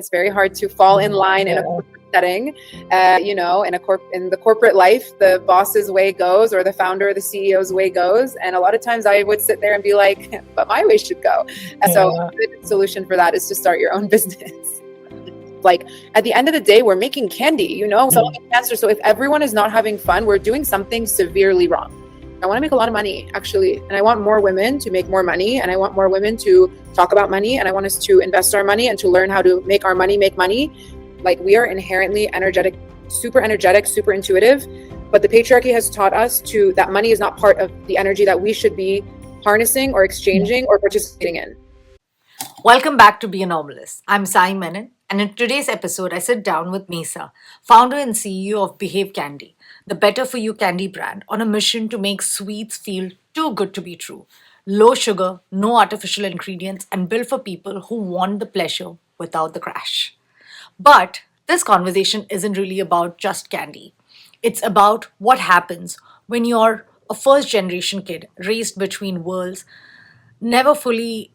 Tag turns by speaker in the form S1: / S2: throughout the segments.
S1: It's very hard to fall in line in a corporate setting. In the corporate life, the boss's way goes, or the founder or the CEO's way goes. And a lot of times I would sit there and be like, but my way should go. So the solution for that is to start your own business. Like at the end of the day, we're making candy, solving cancer. So if everyone is not having fun, we're doing something severely wrong. I want to make a lot of money, actually. And I want more women to make more money. And I want more women to talk about money. And I want us to invest our money and to learn how to make our money make money. Like, we are inherently energetic, super intuitive. But the patriarchy has taught us that money is not part of the energy that we should be harnessing or exchanging or participating in.
S2: Welcome back to Be Anomalous. I'm Sai Menon, and in today's episode, I sit down with Mayssa, founder and CEO of Behave Candy, the better for you candy brand, on a mission to make sweets feel too good to be true. Low sugar, no artificial ingredients, and built for people who want the pleasure without the crash. But this conversation isn't really about just candy. It's about what happens when you're a first generation kid raised between worlds, never fully,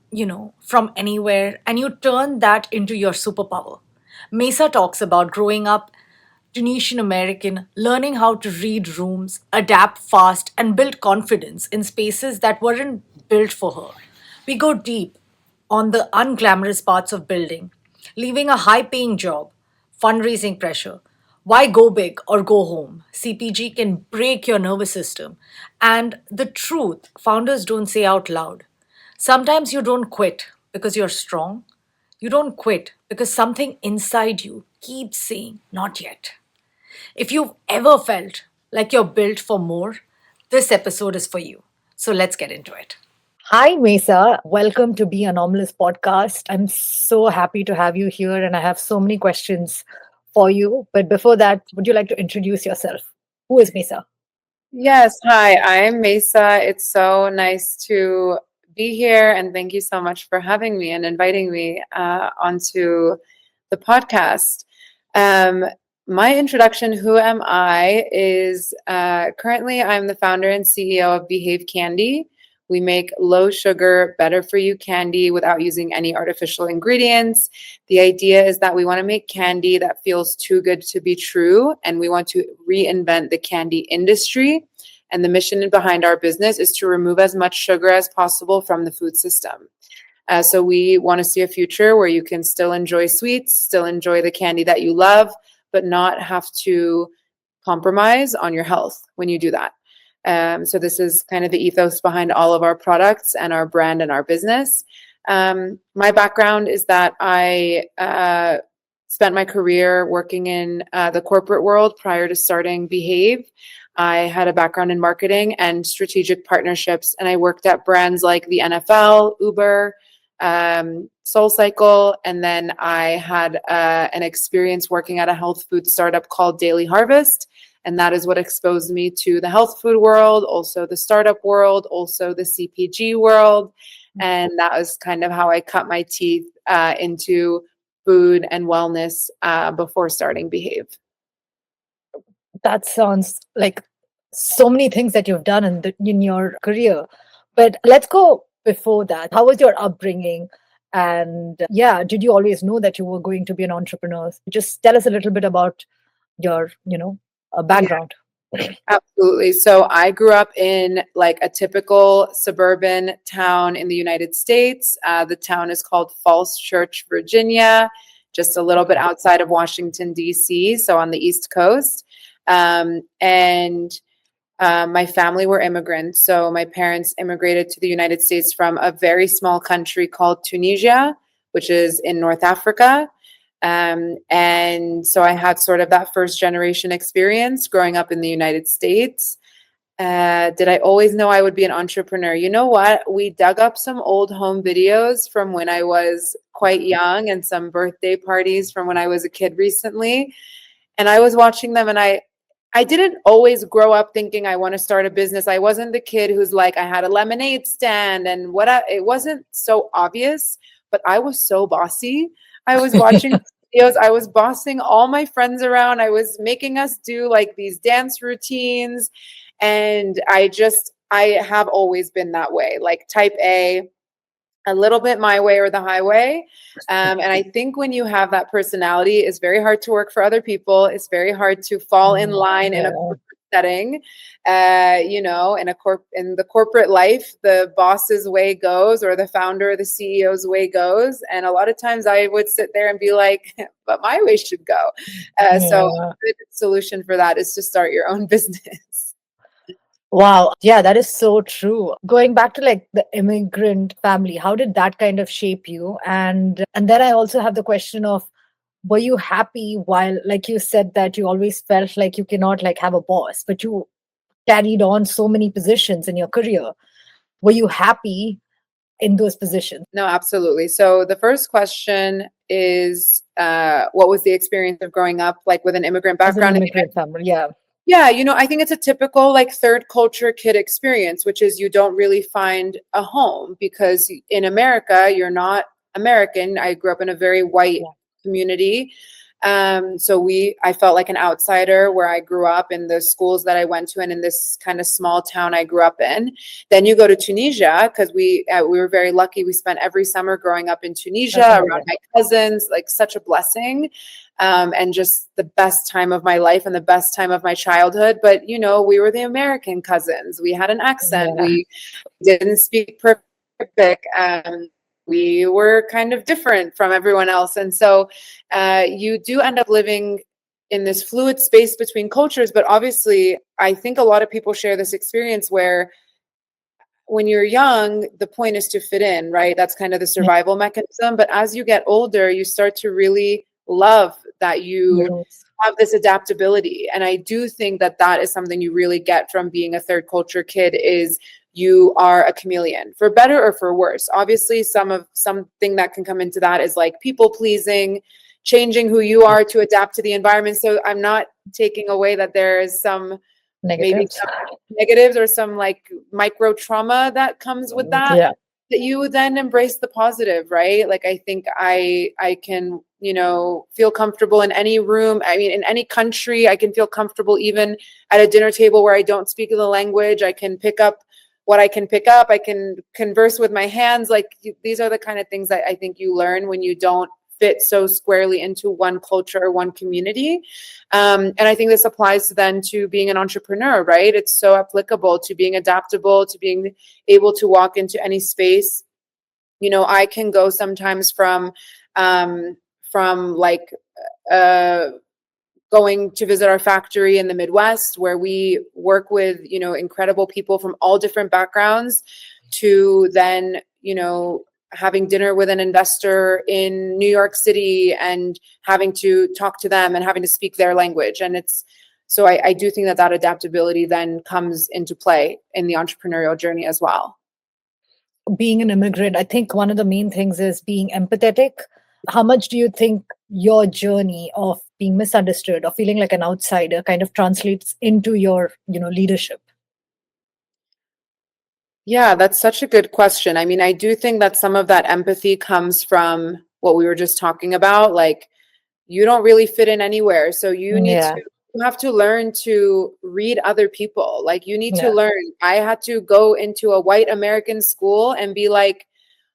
S2: from anywhere, and you turn that into your superpower. Mayssa talks about growing up Tunisian American, learning how to read rooms, adapt fast, and build confidence in spaces that weren't built for her. We go deep on the unglamorous parts of building, leaving a high paying job, fundraising pressure. Why go big or go home? CPG can break your nervous system. And the truth founders don't say out loud. Sometimes you don't quit because you're strong. You don't quit because something inside you keeps saying, not yet. If you've ever felt like you're built for more, this episode is for you. So let's get into it. Hi, Mayssa. Welcome to Be Anomalous podcast. I'm so happy to have you here, and I have so many questions for you. But before that, would you like to introduce yourself? Who is Mayssa?
S1: Yes. Hi, I'm Mayssa. It's so nice to be here, and thank you so much for having me and inviting me onto the podcast. My introduction, who am I, is currently I'm the founder and CEO of Behave Candy. We make low sugar, better for you candy without using any artificial ingredients. The idea is that we want to make candy that feels too good to be true, and we want to reinvent the candy industry. And the mission behind our business is to remove as much sugar as possible from the food system. So we want to see a future where you can still enjoy sweets, still enjoy the candy that you love, but not have to compromise on your health when you do that. So this is kind of the ethos behind all of our products and our brand and our business. My background is that I spent my career working in the corporate world prior to starting Behave. I had a background in marketing and strategic partnerships, and I worked at brands like the NFL, Uber, SoulCycle, and then I had an experience working at a health food startup called Daily Harvest, and that is what exposed me to the health food world, also the startup world, also the CPG world, and that was kind of how I cut my teeth into food and wellness before starting Behave.
S2: That sounds like so many things that you've done in your career. But let's go before that. How was your upbringing? And did you always know that you were going to be an entrepreneur? Just tell us a little bit about your, background.
S1: Yeah, absolutely. So I grew up in like a typical suburban town in the United States. The town is called Falls Church, Virginia, just a little bit outside of Washington, D.C., so on the East Coast. My family were immigrants. So my parents immigrated to the United States from a very small country called Tunisia, which is in North Africa. And so I had sort of that first generation experience growing up in the United States. Did I always know I would be an entrepreneur? You know what? We dug up some old home videos from when I was quite young and some birthday parties from when I was a kid recently. And I was watching them, and I didn't always grow up thinking I want to start a business. I wasn't the kid who's like, I had a lemonade stand and it wasn't so obvious, but I was so bossy. I was watching videos. I was bossing all my friends around. I was making us do like these dance routines. And I have always been that way, like type A. a little bit my way or the highway. And I think when you have that personality, it's very hard to work for other people. It's very hard to fall in line in a corporate setting. In the corporate life, the boss's way goes, or the founder or the CEO's way goes. And a lot of times I would sit there and be like, but my way should go. So a good solution for that is to start your own business.
S2: Wow. Yeah, that is so true. Going back to like the immigrant family, how did that kind of shape you? And then I also have the question of, were you happy while, like you said, that you always felt like you cannot like have a boss, but you carried on so many positions in your career. Were you happy in those positions?
S1: No, absolutely. So the first question is, what was the experience of growing up like with an immigrant
S2: As an
S1: background?
S2: immigrant family, yeah.
S1: Yeah, I think it's a typical like third culture kid experience, which is you don't really find a home because in America, you're not American. I grew up in a very white community. I felt like an outsider where I grew up in the schools that I went to and in this kind of small town I grew up in. Then you go to Tunisia because we were very lucky. We spent every summer growing up in Tunisia around my cousins, like such a blessing. And just the best time of my life and the best time of my childhood. But, we were the American cousins. We had an accent.
S2: Yeah.
S1: We didn't speak perfect. We were kind of different from everyone else. And so you do end up living in this fluid space between cultures. But obviously, I think a lot of people share this experience where when you're young, the point is to fit in, right? That's kind of the survival mechanism. But as you get older, you start to really love that you have this adaptability. And I do think that that is something you really get from being a third culture kid is you are a chameleon, for better or for worse. Obviously, something that can come into that is like people pleasing, changing who you are to adapt to the environment. So I'm not taking away that there is some maybe some negatives or some like micro trauma that comes with that you then embrace the positive, right? Like I think I can feel comfortable in any room. I mean, in any country, I can feel comfortable even at a dinner table where I don't speak the language. I can pick up what I can pick up. I can converse with my hands. Like these are the kind of things that I think you learn when you don't fit so squarely into one culture or one community. And I think this applies then to being an entrepreneur, right? It's so applicable to being adaptable, to being able to walk into any space. I can go sometimes from like going to visit our factory in the Midwest where we work with, incredible people from all different backgrounds to then, having dinner with an investor in New York City and having to talk to them and having to speak their language. And so I do think that adaptability then comes into play in the entrepreneurial journey as well.
S2: Being an immigrant, I think one of the main things is being empathetic. How much do you think your journey of being misunderstood or feeling like an outsider kind of translates into your, leadership?
S1: Yeah, that's such a good question. I mean, I do think that some of that empathy comes from what we were just talking about. Like, you don't really fit in anywhere. So you have to learn to read other people. Like, you need to learn. I had to go into a white American school and be like,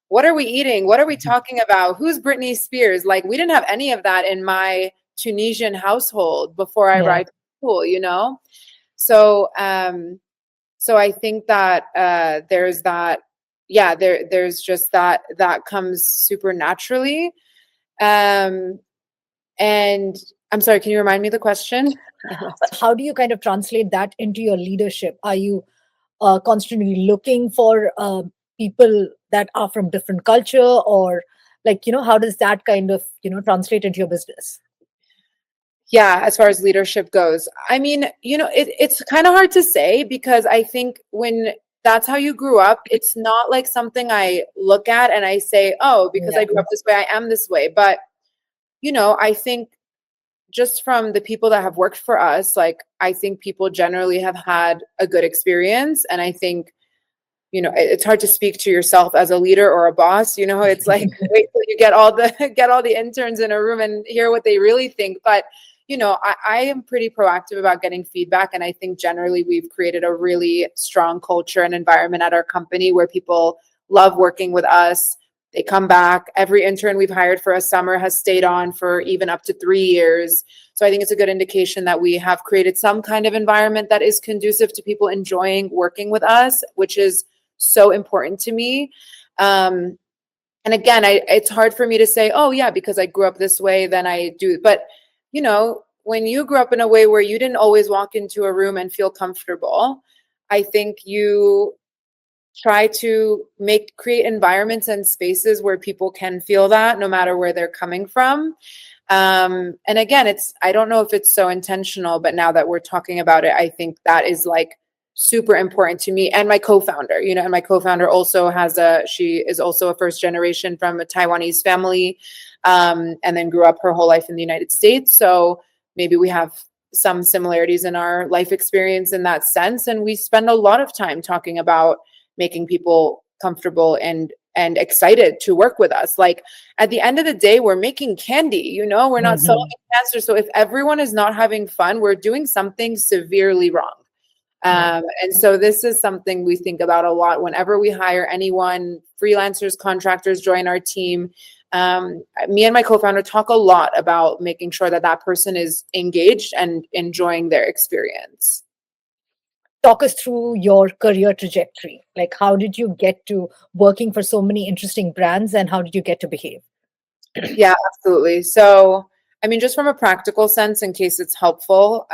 S1: what are we eating? What are we talking about? Who's Britney Spears? Like, we didn't have any of that in my Tunisian household before I arrived at school, So, so I think that there's that, there's just that comes super naturally. And I'm sorry, can you remind me the question?
S2: How do you kind of translate that into your leadership? Are you constantly looking for people that are from different culture, or like, how does that kind of, translate into your business?
S1: Yeah, as far as leadership goes, I mean, it's kind of hard to say because I think when that's how you grew up, it's not like something I look at and I say, oh, because I grew up this way, I am this way. But, I think just from the people that have worked for us, like, I think people generally have had a good experience. And I think, it's hard to speak to yourself as a leader or a boss. It's like, wait till you get all the interns in a room and hear what they really think. But I am pretty proactive about getting feedback. And I think generally we've created a really strong culture and environment at our company where people love working with us. They come back. Every intern we've hired for a summer has stayed on for even up to 3 years. So I think it's a good indication that we have created some kind of environment that is conducive to people enjoying working with us, which is so important to me. And again, it's hard for me to say, oh yeah, because I grew up this way, then I do. But when you grew up in a way where you didn't always walk into a room and feel comfortable, I think you try to create environments and spaces where people can feel that no matter where they're coming from. And again, I don't know if it's so intentional, but now that we're talking about it, I think that is like super important to me and my co-founder, and my co-founder also she is also a first generation from a Taiwanese family, and then grew up her whole life in the United States. So maybe we have some similarities in our life experience in that sense. And we spend a lot of time talking about making people comfortable and excited to work with us. Like at the end of the day, we're making candy, we're not selling cancer. So if everyone is not having fun, we're doing something severely wrong. And so this is something we think about a lot whenever we hire anyone, freelancers, contractors join our team. Me and my co-founder talk a lot about making sure that that person is engaged and enjoying their experience.
S2: Talk us through your career trajectory. Like, how did you get to working for so many interesting brands, and how did you get to Behave?
S1: Yeah, absolutely. So, I mean, just from a practical sense, in case it's helpful,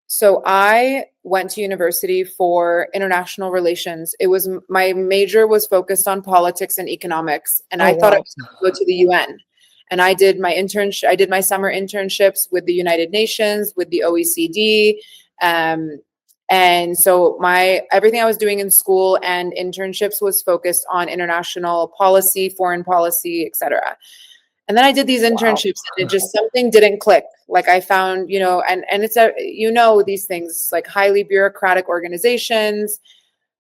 S1: so I went to university for international relations. My major was focused on politics and economics, and I thought I was going to go to the UN. And I did my internship. I did my summer internships with the United Nations, with the OECD, and so everything I was doing in school and internships was focused on international policy, foreign policy, etc. And then I did these internships and something didn't click. Like I found, and it's these things like highly bureaucratic organizations,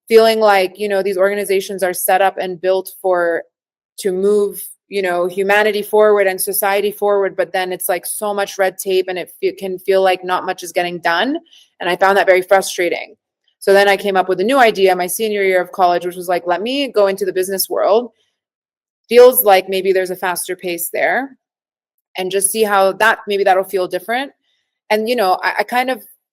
S1: feeling like, these organizations are set up and built to move, humanity forward and society forward. But then it's like so much red tape and it can feel like not much is getting done. And I found that very frustrating. So then I came up with a new idea my senior year of college, which was like, let me go into the business world. Feels like maybe there's a faster pace there and just see how maybe that'll feel different. And,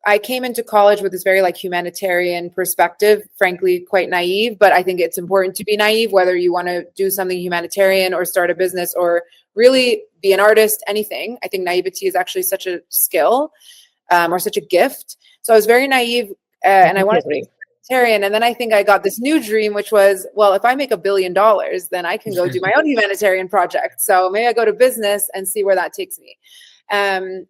S1: I came into college with this very like humanitarian perspective, frankly, quite naive, but I think it's important to be naive, whether you want to do something humanitarian or start a business or really be an artist, anything. I think naivety is actually such a skill, or such a gift. So I was very naive, and I wanted to be humanitarian. And then I think I got this new dream, which was, well, if I make $1 billion, then I can go do my own humanitarian project. So maybe I go to business and see where that takes me.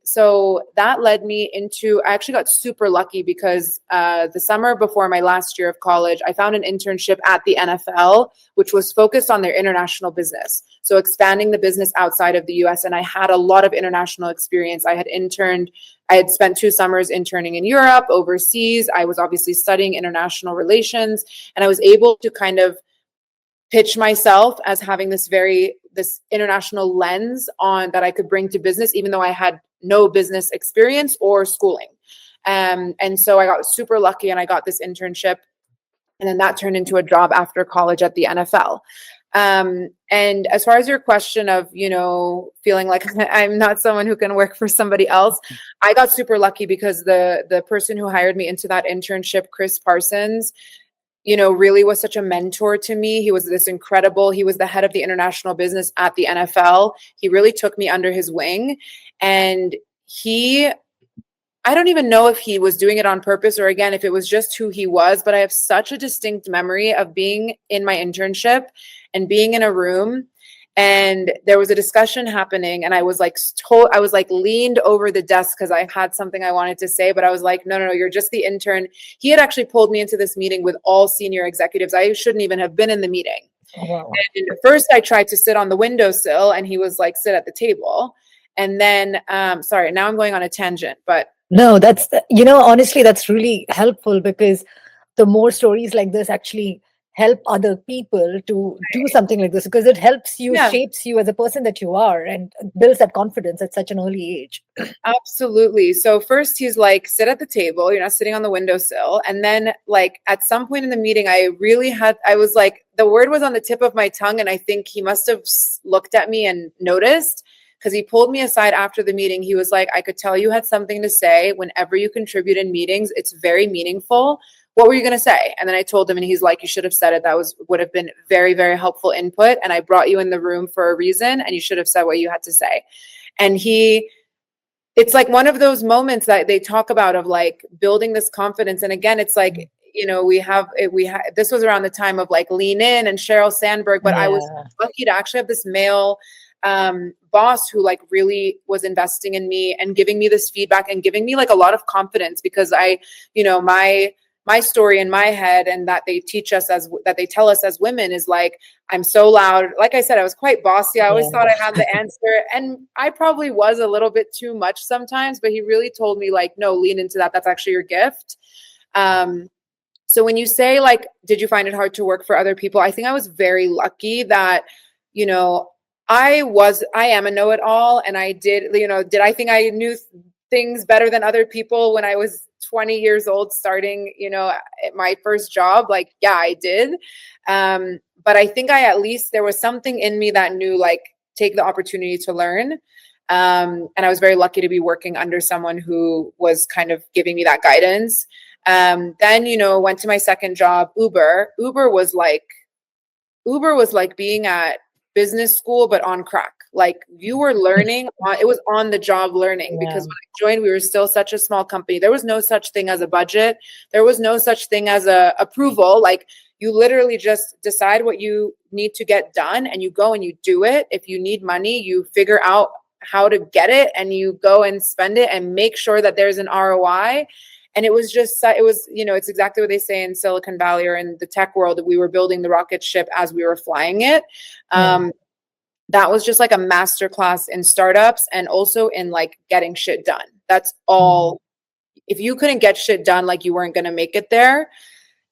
S1: So that led me I actually got super lucky because the summer before my last year of college, I found an internship at the NFL, which was focused on their international business. So expanding the business outside of the US. And I had a lot of international experience. I had spent 2 summers interning in Europe, overseas. I was obviously studying international relations, and I was able to kind of pitch myself as having this international lens on that I could bring to business, even though I had no business experience or schooling. And so I got super lucky and I got this internship, and then that turned into a job after college at the NFL. And as far as your question of, feeling like I'm not someone who can work for somebody else, I got super lucky because the person who hired me into that internship, Chris Parsons, really was such a mentor to me. He was the head of the international business at the NFL. He really took me under his wing, and I don't even know if he was doing it on purpose or again, if it was just who he was, but I have such a distinct memory of being in my internship and being in a room, and there was a discussion happening, and I was like leaned over the desk because I had something I wanted to say, but I was like, no, you're just the intern. He had actually pulled me into this meeting with all senior executives. I shouldn't even have been in the meeting. Wow. And at first I tried to sit on the windowsill, and he was like, sit at the table. And then, sorry, now I'm going on a tangent, but
S2: no, honestly, that's really helpful because the more stories like this actually help other people to do something like this, because it helps you,
S1: Yeah.
S2: shapes you as a person that you are, and builds that confidence at such an early age.
S1: Absolutely. So first he's like, sit at the table, you're not sitting on the windowsill. And then like at some point in the meeting, I was like, the word was on the tip of my tongue. And I think he must have looked at me and noticed, because he pulled me aside after the meeting. He was like, I could tell you had something to say. Whenever you contribute in meetings, it's very meaningful. What were you going to say? And then I told him, and he's like, you should have said it. That would have been very, very helpful input. And I brought you in the room for a reason, and you should have said what you had to say. And it's like one of those moments that they talk about of like building this confidence. And again, it's like, this was around the time of like Lean In and Sheryl Sandberg, but I was
S2: Yeah.
S1: lucky to actually have this male boss who like really was investing in me and giving me this feedback and giving me like a lot of confidence, because my story in my head, and that they tell us as women, is like, I'm so loud. Like I said, I was quite bossy. I always thought I had the answer. And I probably was a little bit too much sometimes, but he really told me like, no, lean into that. That's actually your gift. So when you say like, did you find it hard to work for other people? I think I was very lucky that, you know, I am a know-it-all. And did I think I knew things better than other people when I was 20 years old, starting, at my first job? Like, yeah, I did. But I think there was something in me that knew, like, take the opportunity to learn. And I was very lucky to be working under someone who was kind of giving me that guidance. Then, went to my second job, Uber. Uber was like being at business school, but on crack. Like, you were learning, it was on the job learning, because when I joined, we were still such a small company. There was no such thing as a budget. There was no such thing as a approval. Like, you literally just decide what you need to get done and you go and you do it. If you need money, you figure out how to get it and you go and spend it and make sure that there's an ROI. And it's exactly what they say in Silicon Valley or in the tech world, that we were building the rocket ship as we were flying it. That was just like a masterclass in startups and also in like getting shit done. That's all. If you couldn't get shit done, like, you weren't going to make it there.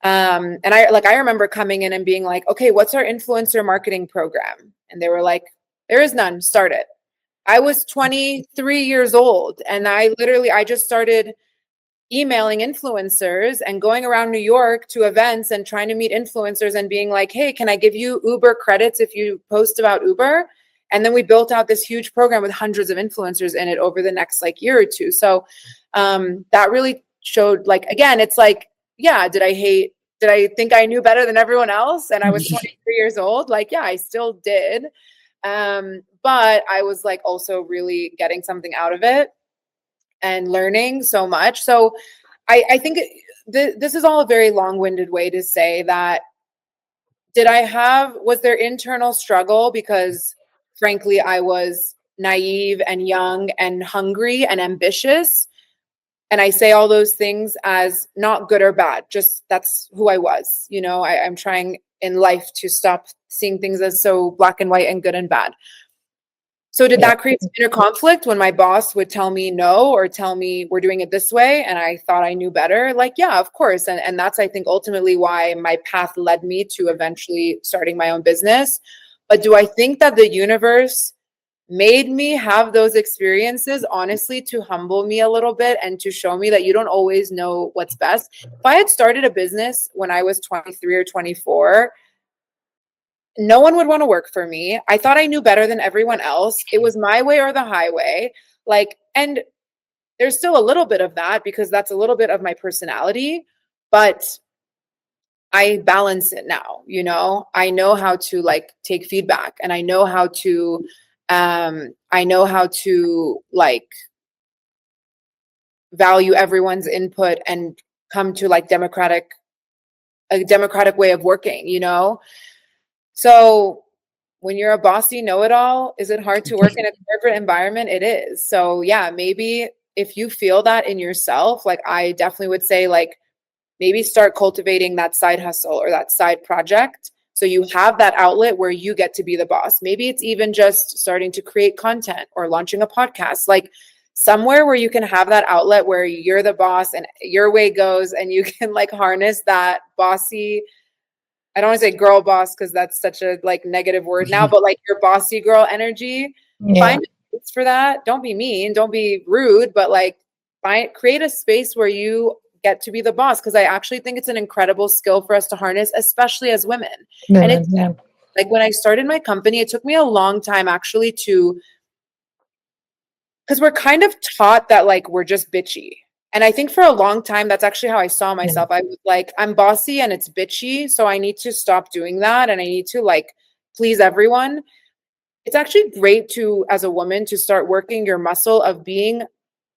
S1: And I remember coming in and being like, okay, what's our influencer marketing program? And they were like, there is none, start it. I was 23 years old and I just started emailing influencers and going around New York to events and trying to meet influencers and being like, hey, can I give you Uber credits if you post about Uber? And then we built out this huge program with hundreds of influencers in it over the next like year or two. So that really showed, like, again, it's like, yeah, did I think I knew better than everyone else? And I was 23 years old. Like, yeah, I still did. But I was like also really getting something out of it and learning so much. So I think this is all a very long-winded way to say that, was there internal struggle? Because frankly, I was naive and young and hungry and ambitious. And I say all those things as not good or bad, just that's who I was. I'm trying in life to stop seeing things as so black and white and good and bad. So did that create inner conflict when my boss would tell me no, or tell me we're doing it this way, and I thought I knew better? Like, yeah, of course. And that's, I think, ultimately why my path led me to eventually starting my own business. But do I think that the universe made me have those experiences, honestly, to humble me a little bit and to show me that you don't always know what's best? If I had started a business when I was 23 or 24, no one would want to work for me. I thought I knew better than everyone else. It was my way or the highway. Like, and there's still a little bit of that because that's a little bit of my personality, but I balance it now. I know how to like take feedback, and I know how to like value everyone's input and come to like a democratic way of working. So when you're a bossy know-it-all, is it hard to work in a corporate environment? It is. So yeah, maybe if you feel that in yourself, like, I definitely would say, like, maybe start cultivating that side hustle or that side project, so you have that outlet where you get to be the boss. Maybe it's even just starting to create content or launching a podcast, like somewhere where you can have that outlet where you're the boss and your way goes, and you can like harness that bossy I don't want to say girl boss because that's such a like negative word now, but like your bossy girl energy.
S2: Yeah.
S1: Find a space for that. Don't be mean, don't be rude, but like create a space where you get to be the boss, because I actually think it's an incredible skill for us to harness, especially as women. And
S2: Women,
S1: it's
S2: yeah.
S1: like when I started my company, it took me a long time actually to, because we're kind of taught that like we're just bitchy. And I think for a long time, that's actually how I saw
S2: Yeah.
S1: myself. I was like, I'm bossy and it's bitchy. So I need to stop doing that. And I need to like please everyone. It's actually great to, as a woman, to start working your muscle of being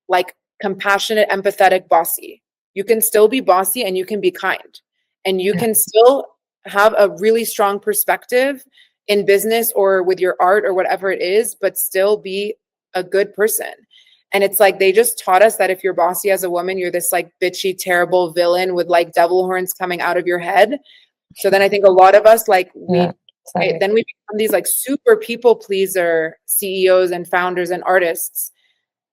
S1: like compassionate, empathetic, bossy. You can still be bossy and you can be kind. And you
S2: Yeah.
S1: can still have a really strong perspective in business or with your art or whatever it is, but still be a good person. And it's like they just taught us that if you're bossy as a woman, you're this like bitchy, terrible villain with like devil horns coming out of your head. So then I think a lot of us like
S2: Yeah. Sorry.
S1: then we become these like super people pleaser CEOs and founders and artists.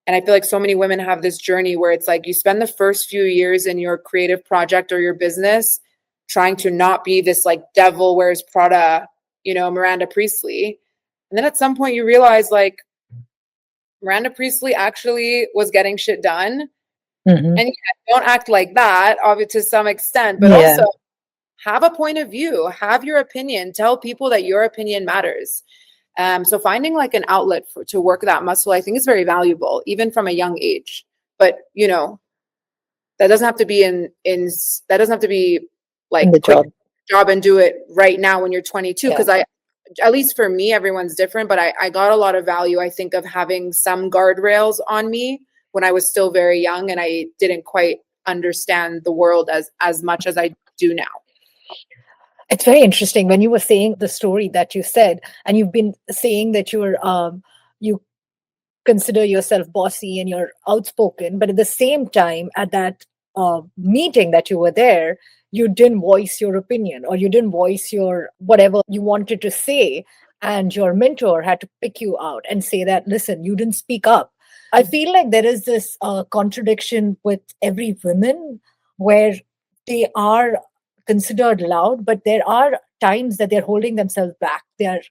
S1: And I feel like so many women have this journey where it's like you spend the first few years in your creative project or your business trying to not be this like devil wears Prada, Miranda Priestley. And then at some point you realize like Miranda Priestley actually was getting shit done.
S2: Hmm.
S1: And don't act like that, obviously to some extent, but
S2: Yeah.
S1: also have a point of view, have your opinion, tell people that your opinion matters. So finding like an outlet to work that muscle, I think is very valuable, even from a young age. But that doesn't have to be that doesn't have to be
S2: In
S1: like
S2: the
S1: quit
S2: job.
S1: your job and do it right now when you're 22.
S2: Yeah.
S1: Because at least for me, everyone's different, but I got a lot of value, I think, of having some guardrails on me when I was still very young and I didn't quite understand the world as much as I do now.
S2: It's very interesting when you were saying the story that you said, and you've been saying that you consider yourself bossy and you're outspoken, but at the same time, at that meeting that you were there, you didn't voice your opinion or you didn't voice your whatever you wanted to say, and your mentor had to pick you out and say that, listen, you didn't speak up. I feel like there is this contradiction with every woman where they are considered loud, but there are times that they're holding themselves back. They're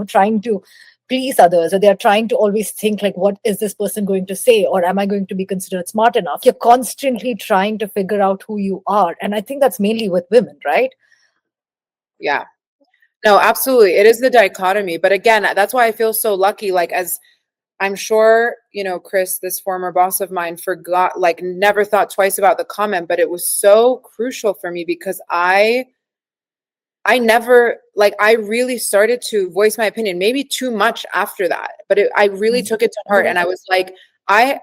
S2: trying to please others, or they're trying to always think like, what is this person going to say, or am I going to be considered smart enough? You're constantly trying to figure out who you are, and I think that's mainly with women, right?
S1: Yeah. No, absolutely. It is the dichotomy. But again, that's why I feel so lucky. Like, as I'm sure, Chris, this former boss of mine, forgot, like, never thought twice about the comment, but it was so crucial for me because I never, like, I really started to voice my opinion, maybe too much after that, but I really took it to heart. And I was like, I,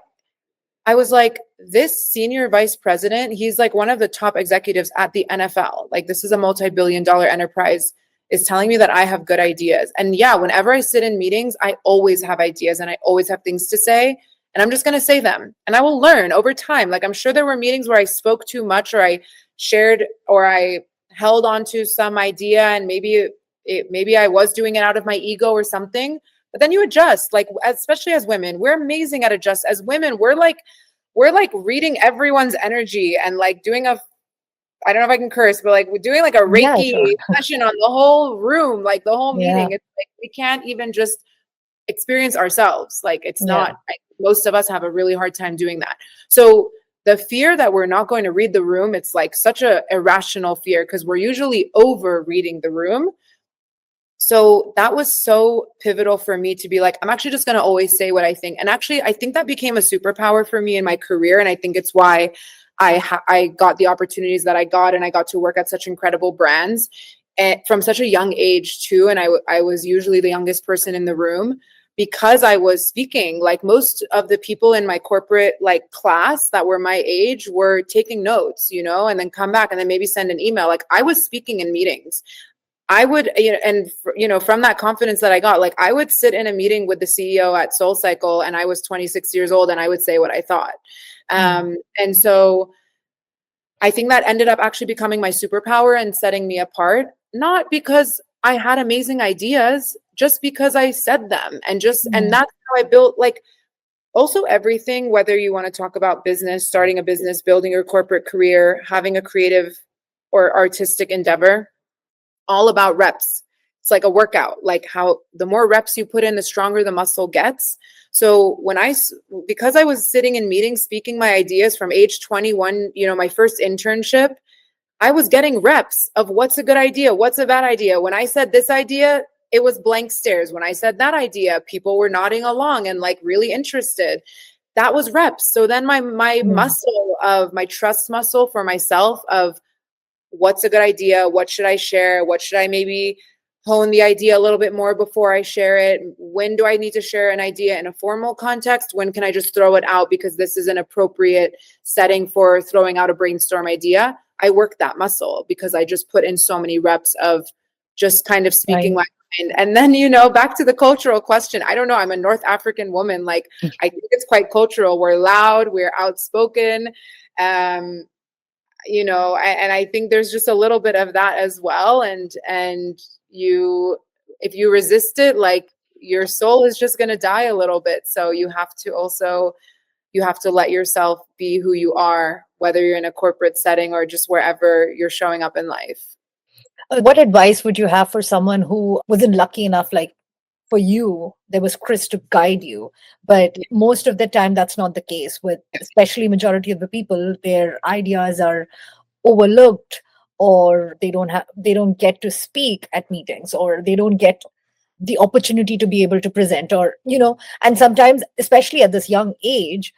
S1: I was like, this senior vice president, he's like one of the top executives at the NFL. Like, this is a multi-billion-dollar enterprise, is telling me that I have good ideas. And yeah, whenever I sit in meetings, I always have ideas and I always have things to say. And I'm just going to say them. And I will learn over time. Like, I'm sure there were meetings where I spoke too much or I shared or I held on to some idea and maybe I was doing it out of my ego or something. But then you adjust, like, especially as women, we're amazing at adjust. As women, we're like reading everyone's energy and like doing I don't know if I can curse, but like we're doing like a
S2: Yeah,
S1: Reiki
S2: sure.
S1: session on the whole room, like the whole
S2: Yeah.
S1: meeting. It's like we can't even just experience ourselves. Like it's
S2: Yeah.
S1: not, most of us have a really hard time doing that. So the fear that we're not going to read the room, it's like such a irrational fear because we're usually over reading the room. So that was so pivotal for me to be like, I'm actually just going to always say what I think. And actually, I think that became a superpower for me in my career. And I think it's why I got the opportunities that I got and I got to work at such incredible brands and from such a young age too. And I was usually the youngest person in the room because I was speaking. Like most of the people in my corporate like class that were my age were taking notes, and then come back and then maybe send an email. Like I was speaking in meetings. I would, from that confidence that I got, like I would sit in a meeting with the CEO at SoulCycle and I was 26 years old and I would say what I thought.
S2: Mm.
S1: And so I think that ended up actually becoming my superpower and setting me apart, not because I had amazing ideas, just because I said them and
S2: Yeah.
S1: that's how I built like also everything, whether you want to talk about business, starting a business, building your corporate career, having a creative or artistic endeavor. all about reps. It's like a workout, like how the more reps you put in, the stronger the muscle gets. So because I was sitting in meetings speaking my ideas from age 21, my first internship, I was getting reps of what's a good idea, what's a bad idea. When I said this idea, it was blank stares. When I said that idea, people were nodding along and like really interested. That was reps. So then my muscle of my trust muscle for myself of what's a good idea, what should I share, what should I maybe hone the idea a little bit more before I share it, when do I need to share an idea in a formal context, when can I just throw it out because this is an appropriate setting for throwing out a brainstorm idea. I work that muscle because I just put in so many reps of just kind of speaking my mind. And then, back to the cultural question, I don't know, I'm a North African woman, like I think it's quite cultural. We're loud, we're outspoken, and I think there's just a little bit of that as well. And if you resist it, like your soul is just going to die a little bit. So you have to let yourself be who you are, whether you're in a corporate setting or just wherever you're showing up in life.
S2: What advice would you have for someone who wasn't lucky enough, like for you, there was Chris to guide you, but most of the time that's not the case with, especially majority of the people, their ideas are overlooked, or they don't get to speak at meetings, or they don't get the opportunity to be able to present, or and sometimes, especially at this young age,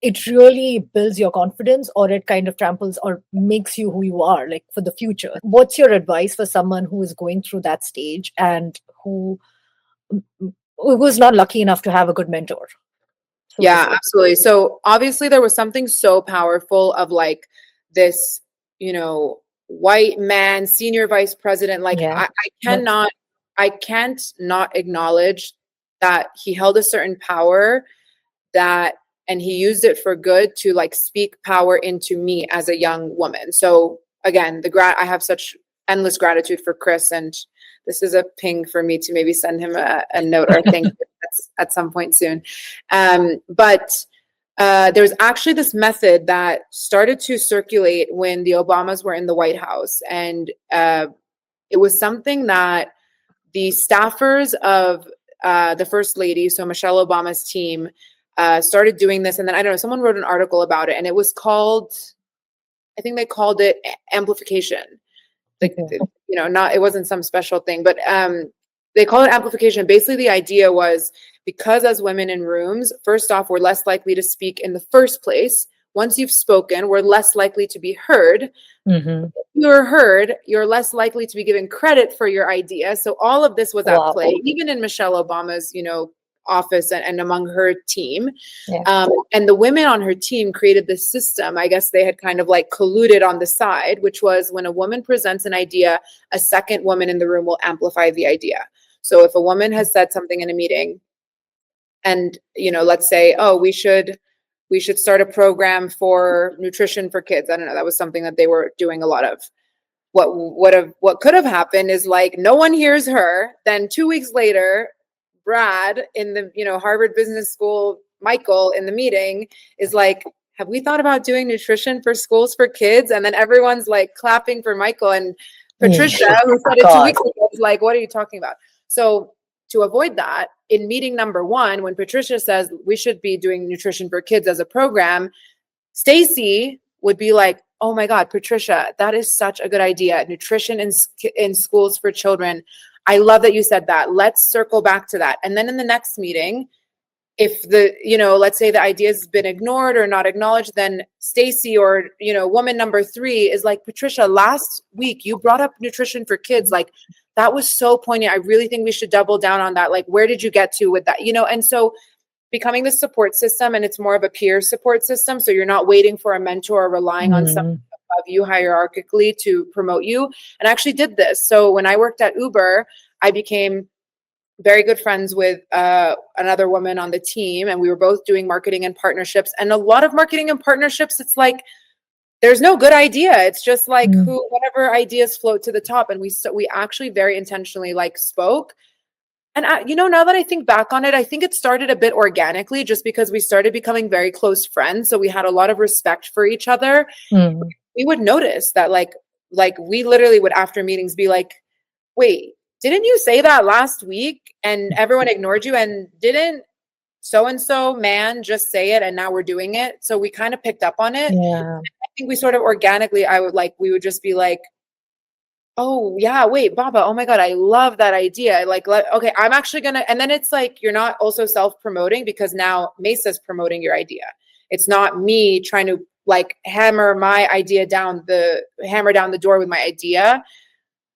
S2: it really builds your confidence, or it kind of tramples or makes you who you are, like for the future. What's your advice for someone who is going through that stage and who was not lucky enough to have a good mentor, so to
S1: Yeah,
S2: say?
S1: absolutely. So obviously there was something so powerful of like this, white man, senior vice president. Like
S2: Yeah, but
S1: I can't not acknowledge that he held a certain power that and he used it for good to like speak power into me as a young woman. So again, I have such endless gratitude for Chris, and this is a ping for me to maybe send him a note or a thank you at some point soon. But there's actually this method that started to circulate when the Obamas were in the White House, and it was something that the staffers of the First Lady, so Michelle Obama's team, started doing this. And then I don't know, someone wrote an article about it, and it was called, I think they called it amplification. Like,
S2: okay.
S1: not, it wasn't some special thing, but they call it amplification. Basically, the idea was because as women in rooms, first off, we're less likely to speak in the first place. Once you've spoken, we're less likely to be heard.
S2: Mm-hmm.
S1: If you're heard, you're less likely to be given credit for your idea. So all of this was at
S2: Wow.
S1: play, even in Michelle Obama's, office and among her team.
S2: Yeah.
S1: And the women on her team created this system. I guess they had kind of like colluded on the side, which was when a woman presents an idea, a second woman in the room will amplify the idea. So if a woman has said something in a meeting and, let's say, oh, we should start a program for nutrition for kids. I don't know. That was something that they were doing a lot of. What could have happened is like no one hears her. Then 2 weeks later, Brad in the Harvard Business School, Michael in the meeting is like, have we thought about doing nutrition for schools for kids? And then everyone's like clapping for Michael, and Patricia, who said it 2 weeks ago, is like, what are you talking about? So to avoid that, in meeting number 1, when Patricia says we should be doing nutrition for kids as a program, Stacy would be like, oh my God, Patricia, that is such a good idea. Nutrition in schools for children. I love that you said that. Let's circle back to that. And then in the next meeting, if let's say the idea has been ignored or not acknowledged, then Stacy or, woman number 3 is like, Patricia, last week you brought up nutrition for kids. Like that was so poignant. I really think we should double down on that. Like, where did you get to with that? And so becoming the support system, and it's more of a peer support system. So you're not waiting for a mentor or relying on someone above you hierarchically to promote you. And I actually did this. So when I worked at Uber, I became very good friends with another woman on the team, and we were both doing marketing and partnerships. And a lot of marketing and partnerships, it's like there's no good idea. It's just like whatever ideas float to the top. And we actually very intentionally like spoke. And now that I think back on it, I think it started a bit organically, just because we started becoming very close friends. So we had a lot of respect for each other. We would notice that like we literally would after meetings be like, wait, didn't you say that last week and everyone ignored you? And didn't so-and-so man just say it and now we're doing it? So we kind of picked up on it.
S2: Yeah.
S1: I think we sort of organically, we would just be like, oh yeah, wait, Baba, oh my God, I love that idea. Like, okay, I'm actually gonna, and then it's like, you're not also self-promoting because now Mayssa's promoting your idea. It's not me trying to like hammer down the door with my idea,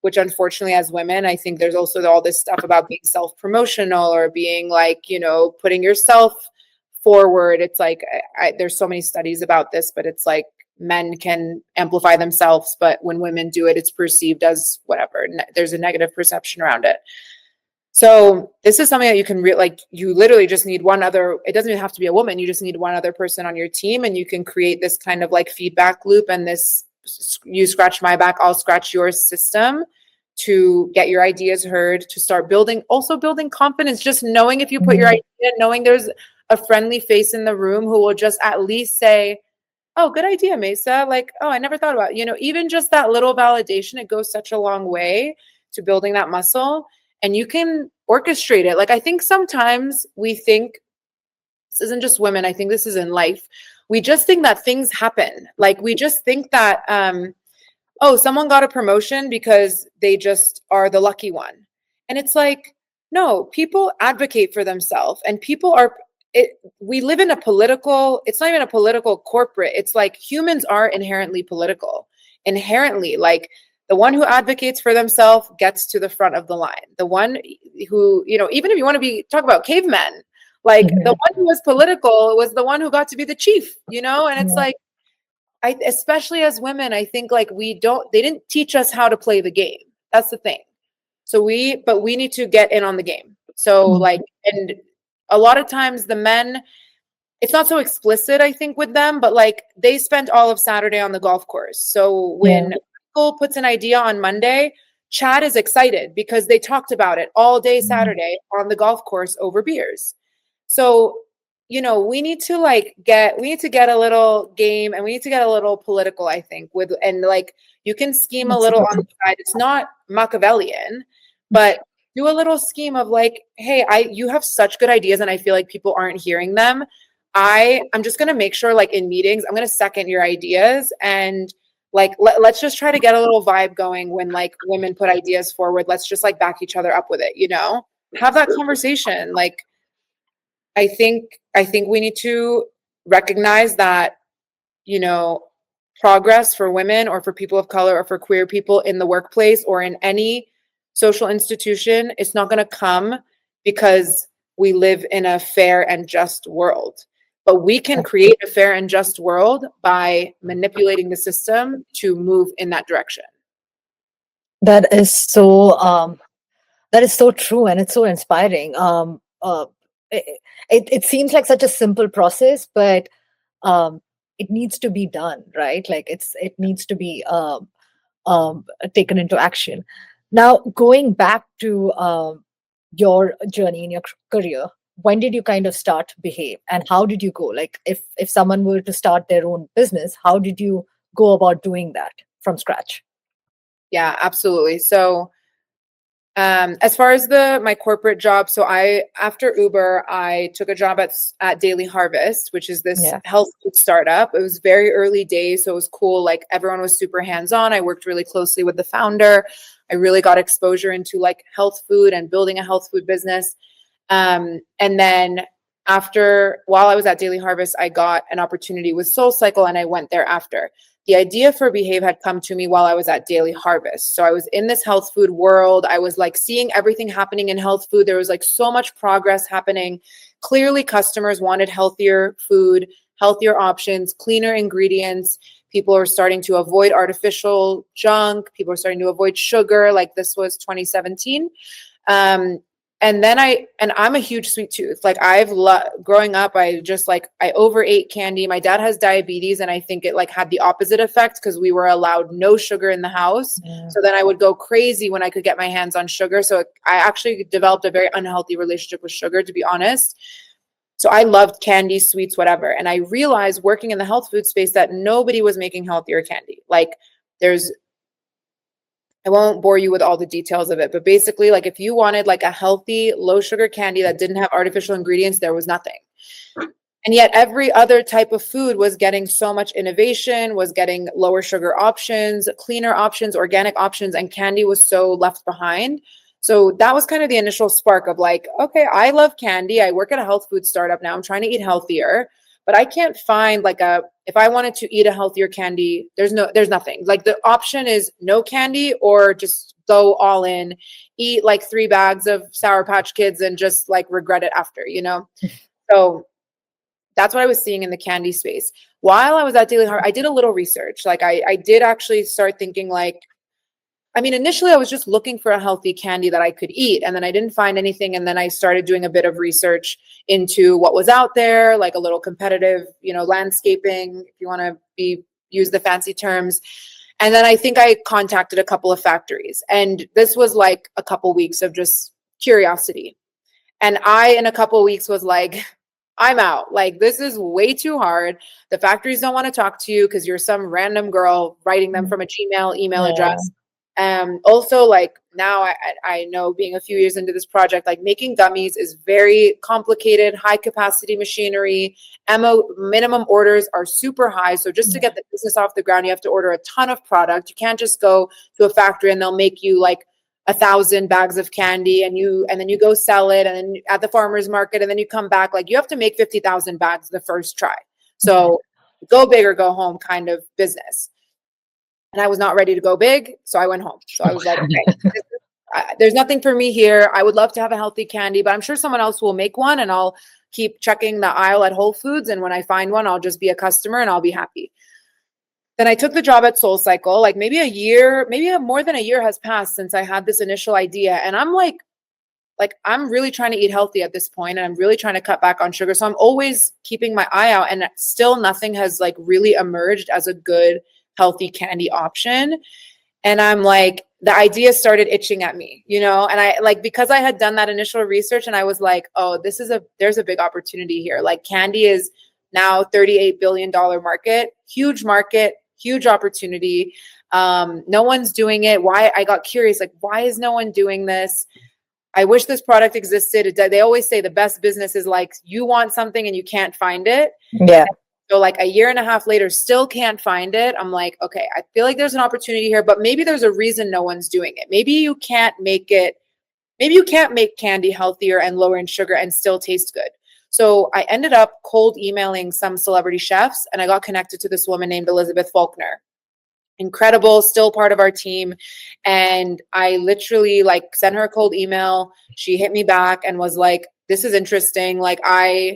S1: which unfortunately as women, I think there's also all this stuff about being self-promotional or being like, putting yourself forward. It's like, there's so many studies about this, but it's like men can amplify themselves, but when women do it, it's perceived as whatever. There's a negative perception around it. So this is something that you can you literally just need one other, it doesn't even have to be a woman. You just need one other person on your team and you can create this kind of like feedback loop and this, you scratch my back, I'll scratch your system to get your ideas heard, to start building confidence, just knowing if you put your idea, knowing there's a friendly face in the room who will just at least say, oh, good idea, Mayssa. Like, oh, I never thought about it. Even just that little validation, it goes such a long way to building that muscle. And you can orchestrate it. Like, I think sometimes we think, this isn't just women, I think this is in life. We just think that things happen. Like, we just think that, oh, someone got a promotion because they just are the lucky one. And it's like, no, people advocate for themselves and we live in it's not even a political corporate. It's like humans are inherently political, inherently. Like the one who advocates for themselves gets to the front of the line. The one who, even if you want to talk about cavemen, like the one who was political was the one who got to be the chief, and it's like, especially as women, I think like they didn't teach us how to play the game. That's the thing. But we need to get in on the game. So like, and a lot of times the men, it's not so explicit, I think, with them, but like they spent all of Saturday on the golf course. So when Michael puts an idea on Monday, Chad is excited because they talked about it all day Saturday on the golf course over beers. So, we need to get a little game and we need to get a little political, I think, and like you can scheme a little on the side. It's not Machiavellian, but do a little scheme of like, hey, you have such good ideas and I feel like people aren't hearing them. I'm just gonna make sure like in meetings, I'm gonna second your ideas and like let's just try to get a little vibe going when like women put ideas forward. Let's just like back each other up with it, have that conversation. Like I think we need to recognize that, progress for women or for people of color or for queer people in the workplace or in any social institution, it's not going to come because we live in a fair and just world. But we can create a fair and just world by manipulating the system to move in that direction.
S2: That is so true, and it's so inspiring. It seems like such a simple process, but um, it needs to be done, right? Like it needs to be taken into action. Now, going back to your journey in your career, when did you kind of start Behave, and how did you go? Like, if someone were to start their own business, how did you go about doing that from scratch?
S1: Yeah, absolutely. So as far as my corporate job, so after Uber, I took a job at Daily Harvest, which is this health food startup. It was very early days, so it was cool. Like everyone was super hands-on. I worked really closely with the founder. I really got exposure into like health food and building a health food business. And then while I was at Daily Harvest, I got an opportunity with SoulCycle and I went there after. The idea for Behave had come to me while I was at Daily Harvest. So I was in this health food world. I was like seeing everything happening in health food. There was like so much progress happening. Clearly, customers wanted healthier food, healthier options, cleaner ingredients. People are starting to avoid artificial junk. People are starting to avoid sugar. Like this was 2017. And I'm a huge sweet tooth. Like growing up, I overate candy. My dad has diabetes and I think it like had the opposite effect because we were allowed no sugar in the house. Yeah. So then I would go crazy when I could get my hands on sugar. So I actually developed a very unhealthy relationship with sugar, to be honest. So I loved candy, sweets, whatever. And I realized working in the health food space that nobody was making healthier candy. Like there's I won't bore you with all the details of it, but basically, like if you wanted like a healthy, low sugar candy that didn't have artificial ingredients, there was nothing. And yet every other type of food was getting so much innovation, was getting lower sugar options, cleaner options, organic options, and candy was so left behind. So that was kind of the initial spark of like, okay, I love candy. I work at a health food startup now. I'm trying to eat healthier, but I can't find like if I wanted to eat a healthier candy, there's nothing. Like the option is no candy or just go all in, eat like 3 bags of Sour Patch Kids and just like regret it after, you know? So that's what I was seeing in the candy space. While I was at Daily Harvest, I did a little research. Like I did actually start thinking like, I mean, initially I was just looking for a healthy candy that I could eat, and then I didn't find anything. And then I started doing a bit of research into what was out there, like a little competitive, landscaping, if you want to use the fancy terms. And then I think I contacted a couple of factories, and this was like a couple weeks of just curiosity. And in a couple of weeks was like, I'm out. Like, this is way too hard. The factories don't want to talk to you because you're some random girl writing them from a Gmail email address. Also, like now I know, being a few years into this project, like making gummies is very complicated, high capacity machinery. Minimum orders are super high. So just to get the business off the ground, you have to order a ton of product. You can't just go to a factory and they'll make you like 1,000 bags of candy and then you go sell it and then at the farmer's market and then you come back. Like you have to make 50,000 bags the first try. So go big or go home kind of business. And I was not ready to go big, so I went home. So I was like, okay, there's nothing for me here. I would love to have a healthy candy, but I'm sure someone else will make one and I'll keep checking the aisle at Whole Foods. And when I find one, I'll just be a customer and I'll be happy. Then I took the job at SoulCycle. Like maybe a year, maybe more than a year has passed since I had this initial idea. And I'm like I'm really trying to eat healthy at this point, and I'm really trying to cut back on sugar. So I'm always keeping my eye out, and still nothing has like really emerged as a good healthy candy option. And I'm like, the idea started itching at me, and I like, because I had done that initial research and I was like, oh, there's a big opportunity here. Like candy is now $38 billion market, huge opportunity. No one's doing it. Why? I got curious, like, why is no one doing this? I wish this product existed. They always say the best business is like you want something and you can't find it.
S2: Yeah.
S1: So like a year and a half later, still can't find it. I'm like, okay, I feel like there's an opportunity here, but maybe there's a reason no one's doing it. Maybe you can't make candy healthier and lower in sugar and still taste good. So I ended up cold emailing some celebrity chefs, and I got connected to this woman named Elizabeth Faulkner. Incredible, still part of our team. And I literally like sent her a cold email. She hit me back and was like, this is interesting. Like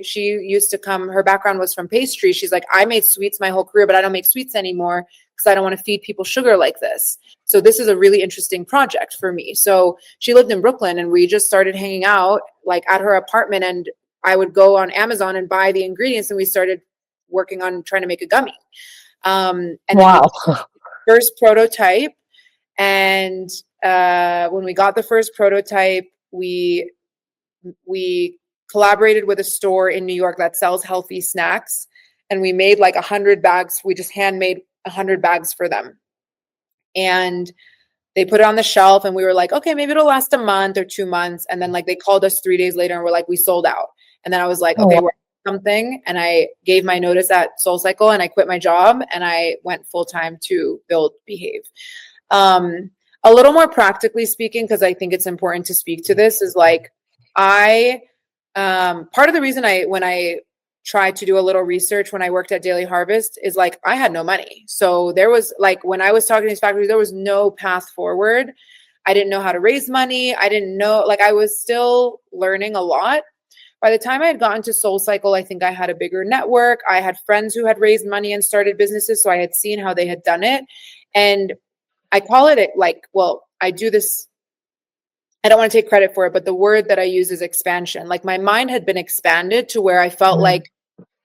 S1: she used to come, her background was from pastry. She's like, I made sweets my whole career, but I don't make sweets anymore because I don't want to feed people sugar like this. So this is a really interesting project for me. So she lived in Brooklyn, and we just started hanging out like at her apartment, and I would go on Amazon and buy the ingredients, and we started working on trying to make a gummy. And
S2: wow.
S1: then first prototype. And when we got the first prototype, we collaborated with a store in New York that sells healthy snacks, and we made like 100 bags. We just handmade 100 bags for them, and they put it on the shelf, and we were like, okay, maybe it'll last a month or 2 months. And then like they called us 3 days later and we're like, we sold out. And then I was like, okay, we're something. And I gave my notice at SoulCycle and I quit my job and I went full time to build Behave. A little more practically speaking, because I think it's important to speak to this, is like part of the reason when I tried to do a little research when I worked at Daily Harvest is like I had no money. So there was like, when I was talking to these factories, there was no path forward. I didn't know how to raise money. I didn't know, like I was still learning a lot. By the time I had gotten to SoulCycle, I think I had a bigger network. I had friends who had raised money and started businesses. So I had seen how they had done it. And I call it like, well, I do this. I don't want to take credit for it, but the word that I use is expansion. Like my mind had been expanded to where I felt like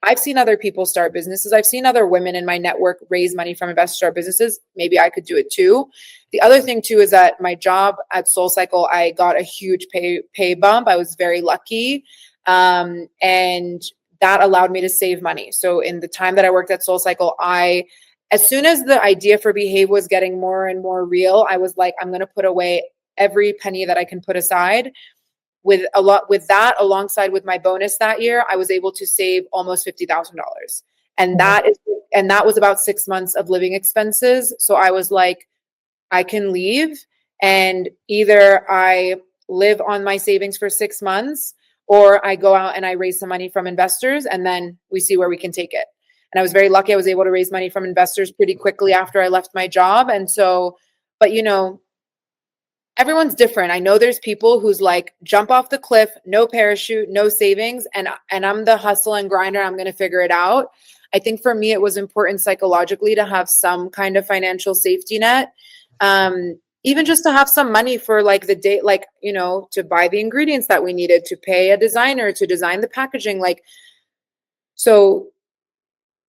S1: I've seen other people start businesses. I've seen other women in my network raise money from investors, start businesses. Maybe I could do it too. The other thing too is that my job at SoulCycle, I got a huge pay bump. I was very lucky. And that allowed me to save money. So in the time that I worked at SoulCycle, I as soon as the idea for Behave was getting more and more real, I was like, I'm going to put away every penny that I can put aside. With that, alongside with my bonus that year, I was able to save almost $50,000. And
S3: Mhm.
S1: that was about 6 months of living expenses. So I was like, I can leave, and either I live on my savings for 6 months, or I go out and I raise some money from investors, and then we see where we can take it. And I was very lucky. I was able to raise money from investors pretty quickly after I left my job. And so, but everyone's different. I know there's people who's like jump off the cliff, no parachute, no savings, and I'm the hustle and grinder. I'm going to figure it out. I think for me, it was important psychologically to have some kind of financial safety net. Even just to have some money for like the day, like, to buy the ingredients that we needed, to pay a designer to design the packaging. Like, so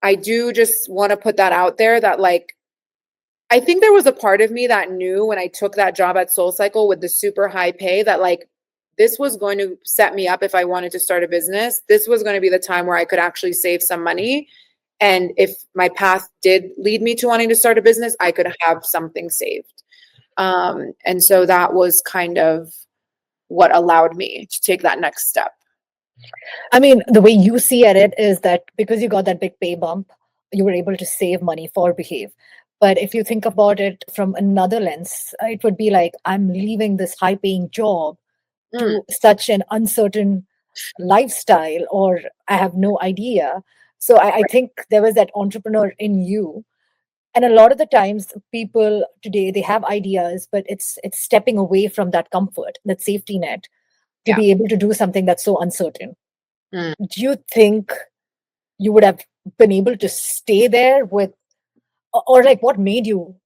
S1: I do just want to put that out there that like, I think there was a part of me that knew when I took that job at SoulCycle with the super high pay that like this was going to set me up if I wanted to start a business. This was going to be the time where I could actually save some money. And if my path did lead me to wanting to start a business, I could have something saved. And so that was kind of what allowed me to take that next step.
S3: I mean, the way you see at it is that because you got that big pay bump, you were able to save money for Behave. But if you think about it from another lens, it would be like, I'm leaving this high paying job
S1: Mm,
S3: to such an uncertain lifestyle, or I have no idea. So I think there was that entrepreneur in you. And a lot of the times people today, they have ideas, but it's stepping away from that comfort, that safety net, to
S1: yeah.
S3: be able to do something that's so uncertain.
S1: Mm,
S3: Do you think you would have been able to stay there with, or like what made you,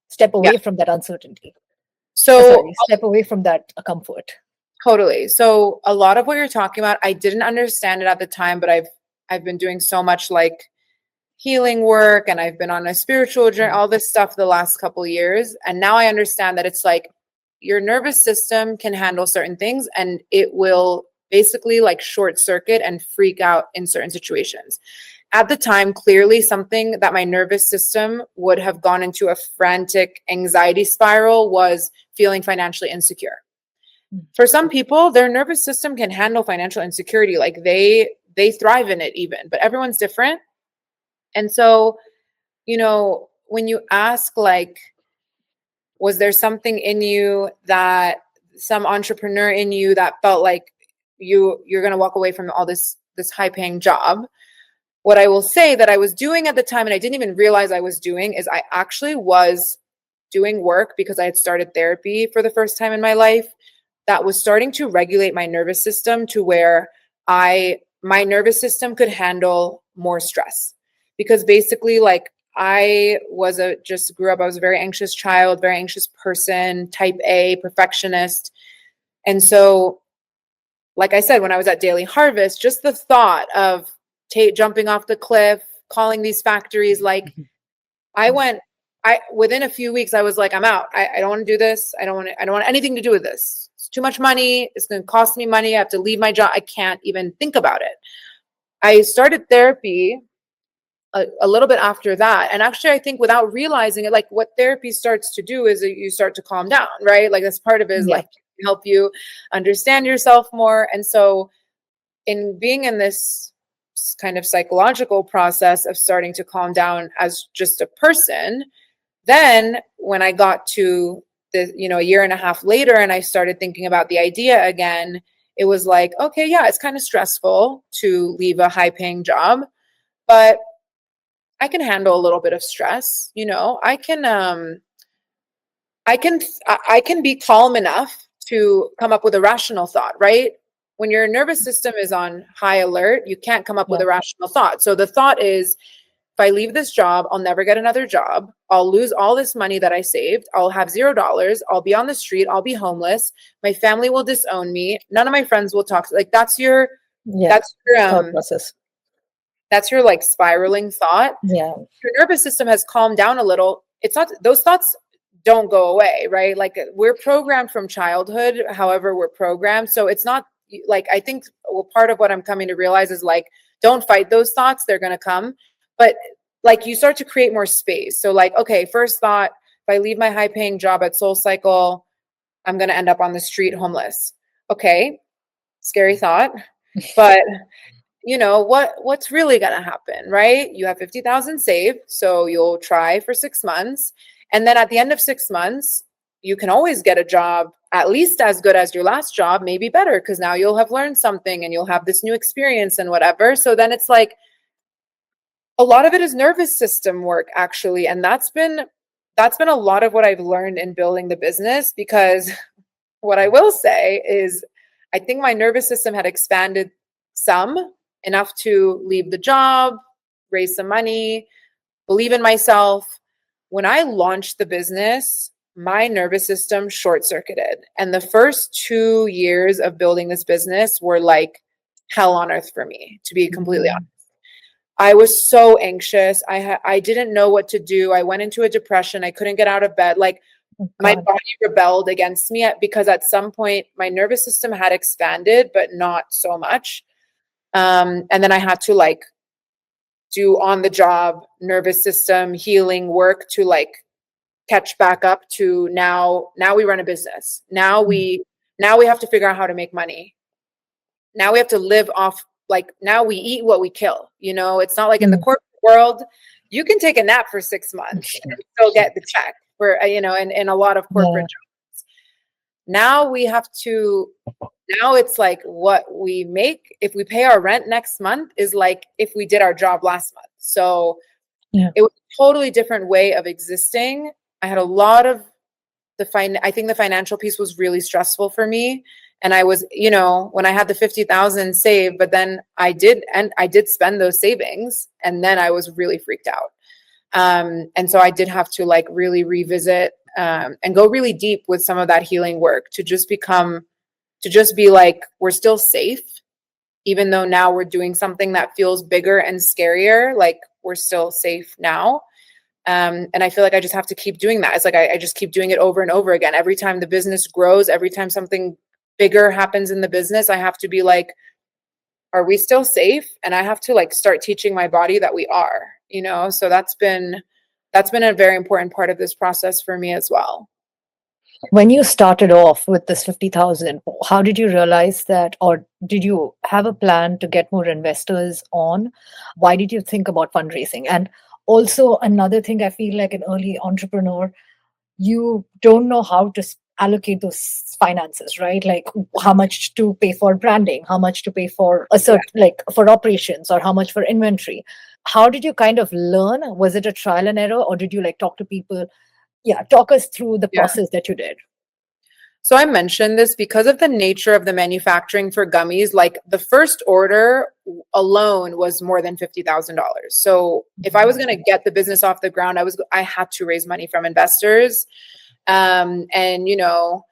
S3: step
S1: yeah.
S3: away from that uncertainty?
S1: So
S3: Sorry, step away from that comfort.
S1: totally. So a lot of what you're talking about, I didn't understand it at the time, but I've been doing so much like healing work, and I've been on a spiritual journey, all this stuff the last couple of years. And now I understand that it's like your nervous system can handle certain things, and it will basically like short circuit and freak out in certain situations. At the time, clearly something that my nervous system would have gone into a frantic anxiety spiral was feeling financially insecure. For some people, their nervous system can handle financial insecurity. Like they thrive in it even, but everyone's different. And so, when you ask like, was there something in you, that some entrepreneur in you that felt like you're going to walk away from all this high paying job? What I will say that I was doing at the time, and I didn't even realize I was doing, is I actually was doing work because I had started therapy for the first time in my life that was starting to regulate my nervous system to where my nervous system could handle more stress. Because basically, like, I was a very anxious child, very anxious person, type A, perfectionist. And so, like I said, when I was at Daily Harvest, just the thought of jumping off the cliff, calling these factories, like, I went, within a few weeks, I was like, I'm out. I don't want to do this. I don't want anything to do with this. It's too much money. It's going to cost me money. I have to leave my job. I can't even think about it. I started therapy a little bit after that. And actually, I think without realizing it, like what therapy starts to do is that you start to calm down, right? Like that's part of it, is
S3: Yeah.
S1: like help you understand yourself more. And so in being in this kind of psychological process of starting to calm down as just a person, then when I got to a year and a half later, and I started thinking about the idea again, it was like, okay, yeah, it's kind of stressful to leave a high paying job, but I can handle a little bit of stress. I can be calm enough to come up with a rational thought, right? When your nervous system is on high alert, you can't come up with
S3: Yeah.
S1: a rational thought. So the thought is, if I leave this job, I'll never get another job. I'll lose all this money that I saved. I'll have $0. I'll be on the street. I'll be homeless. My family will disown me. None of my friends will talk. Like that's your
S3: Yeah.
S1: that's your
S3: Thought process.
S1: that's your like spiraling thought.
S3: Yeah.
S1: Your nervous system has calmed down a little. It's not, those thoughts don't go away, right? Like we're programmed from childhood, however we're programmed. So it's not like, I think part of what I'm coming to realize is like, don't fight those thoughts. They're going to come. But like you start to create more space. So like, okay, first thought, if I leave my high paying job at SoulCycle, I'm going to end up on the street homeless. Okay, scary thought. But you know what's really going to happen, right? You have 50,000 saved, so you'll try for 6 months, and then at the end of 6 months you can always get a job at least as good as your last job, maybe better, because now you'll have learned something and you'll have this new experience and whatever. So then it's like a lot of it is nervous system work, actually, and that's been a lot of what I've learned in building the business. Because what I will say is I think my nervous system had expanded some, enough to leave the job, raise some money, believe in myself. When I launched the business, my nervous system short circuited. And the first 2 years of building this business were like hell on earth for me, to be completely honest. I was so anxious. I didn't know what to do. I went into a depression. I couldn't get out of bed. Like
S3: Oh,
S1: my
S3: God.
S1: body rebelled against me because at some point my nervous system had expanded, but not so much. And then I had to like do on the job nervous system healing work to like catch back up to now we run a business. Now we have to figure out how to make money. Now we have to live off, like now we eat what we kill. You know, it's not like in the
S3: Mm.
S1: corporate world, you can take a nap for 6 months and still get the check for, you know, in a lot of corporate
S3: Yeah.
S1: jobs. Now we have to, now it's like what we make, if we pay our rent next month, is like if we did our job last month. So
S3: Yeah.
S1: it was a totally different way of existing. I had a lot of I think the financial piece was really stressful for me. And I was, you know, when I had the 50,000 saved, but then I did spend those savings, and then I was really freaked out. And so I did have to like really revisit and go really deep with some of that healing work to just be like, we're still safe, even though now we're doing something that feels bigger and scarier. Like we're still safe now. And I feel like I just have to keep doing that. It's like I just keep doing it over and over again. Every time the business grows, every time something bigger happens in the business, I have to be like, are we still safe? And I have to like start teaching my body that we are, you know? So that's been a very important part of this process for me as well.
S3: When you started off with this 50,000, how did you realize that, or did you have a plan to get more investors on? Why did you think about fundraising? And also, another thing I feel like an early entrepreneur, you don't know how to allocate those finances, right? Like how much to pay for branding, how much to pay for a
S1: Yeah.
S3: certain, like for operations, or how much for inventory. How did you kind of learn? Was it a trial and error, or did you like talk to people? Yeah, talk us through the
S1: Yeah.
S3: process that you did.
S1: So I mentioned this because of the nature of the manufacturing for gummies. Like the first order alone was more than $50,000. So if I was going to get the business off the ground, I had to raise money from investors. And you know,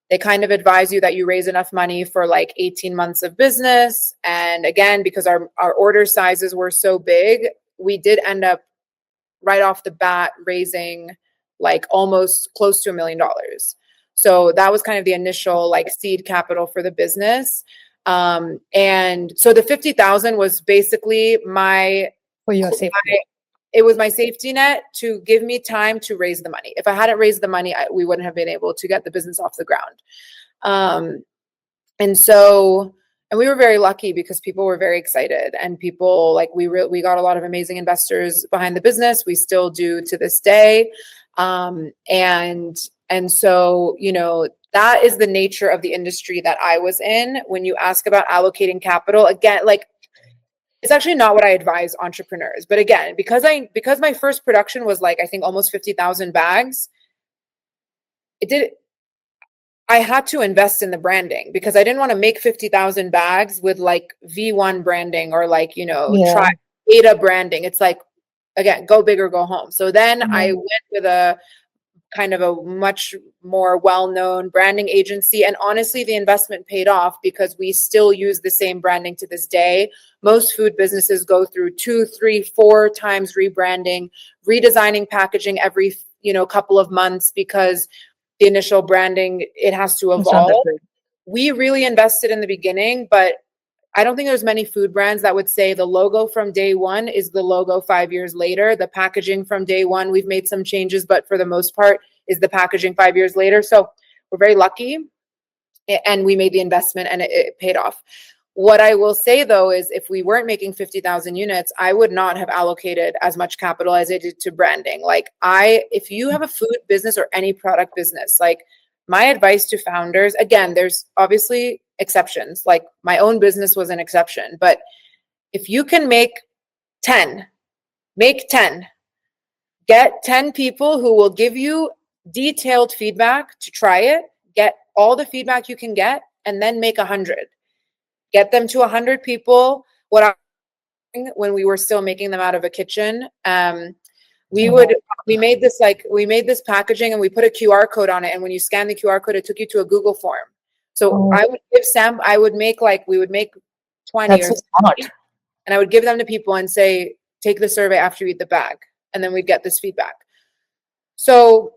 S1: they kind of advise you that you raise enough money for like 18 months of business. And again, because our order sizes were so big, we did end up right off the bat raising like almost close to $1 million. So that was kind of the initial like seed capital for the business. And so the 50,000 was basically
S3: For your safety.
S1: it was my safety net to give me time to raise the money. If I hadn't raised the money, we wouldn't have been able to get the business off the ground. And so, and we were very lucky because people were very excited, and people like we got a lot of amazing investors behind the business. We still do to this day. And so, you know, that is the nature of the industry that I was in. When you ask about allocating capital, again, like it's actually not what I advise entrepreneurs. But again, because my first production was like I think almost 50,000 bags, it did I had to invest in the branding because I didn't want to make 50,000 bags with like V1 branding or like, you know, try
S3: Yeah.
S1: beta branding. It's like, again, go big or go home. So then I
S3: Yeah.
S1: went with a kind of a much more well-known branding agency. And honestly, the investment paid off because we still use the same branding to this day. Most food businesses go through 2, 3, 4 times rebranding, redesigning packaging every, you know, couple of months because the initial branding, it has to
S3: It's
S1: evolve.
S3: understood.
S1: We really invested in the beginning, but I don't think there's many food brands that would say the logo from day one is the logo 5 years later. The packaging from day one, we've made some changes, but for the most part is the packaging 5 years later. So we're very lucky, and we made the investment and it paid off. What I will say though is if we weren't making 50,000 units, I would not have allocated as much capital as I did to branding. Like if you have a food business or any product business, like my advice to founders, again, there's obviously exceptions. Like my own business was an exception, but if you can make 10, make 10, get 10 people who will give you detailed feedback to try it, get all the feedback you can get, and then make 100. Get them to 100 people. What I when we were still making them out of a kitchen, we made this packaging and we put a QR code on it. And when you scan the QR code, it took you to a Google form. So I would give we would make 20
S3: That's
S1: or
S3: so smart.
S1: and I would give them to people and say, take the survey after you eat the bag. And then we'd get this feedback. So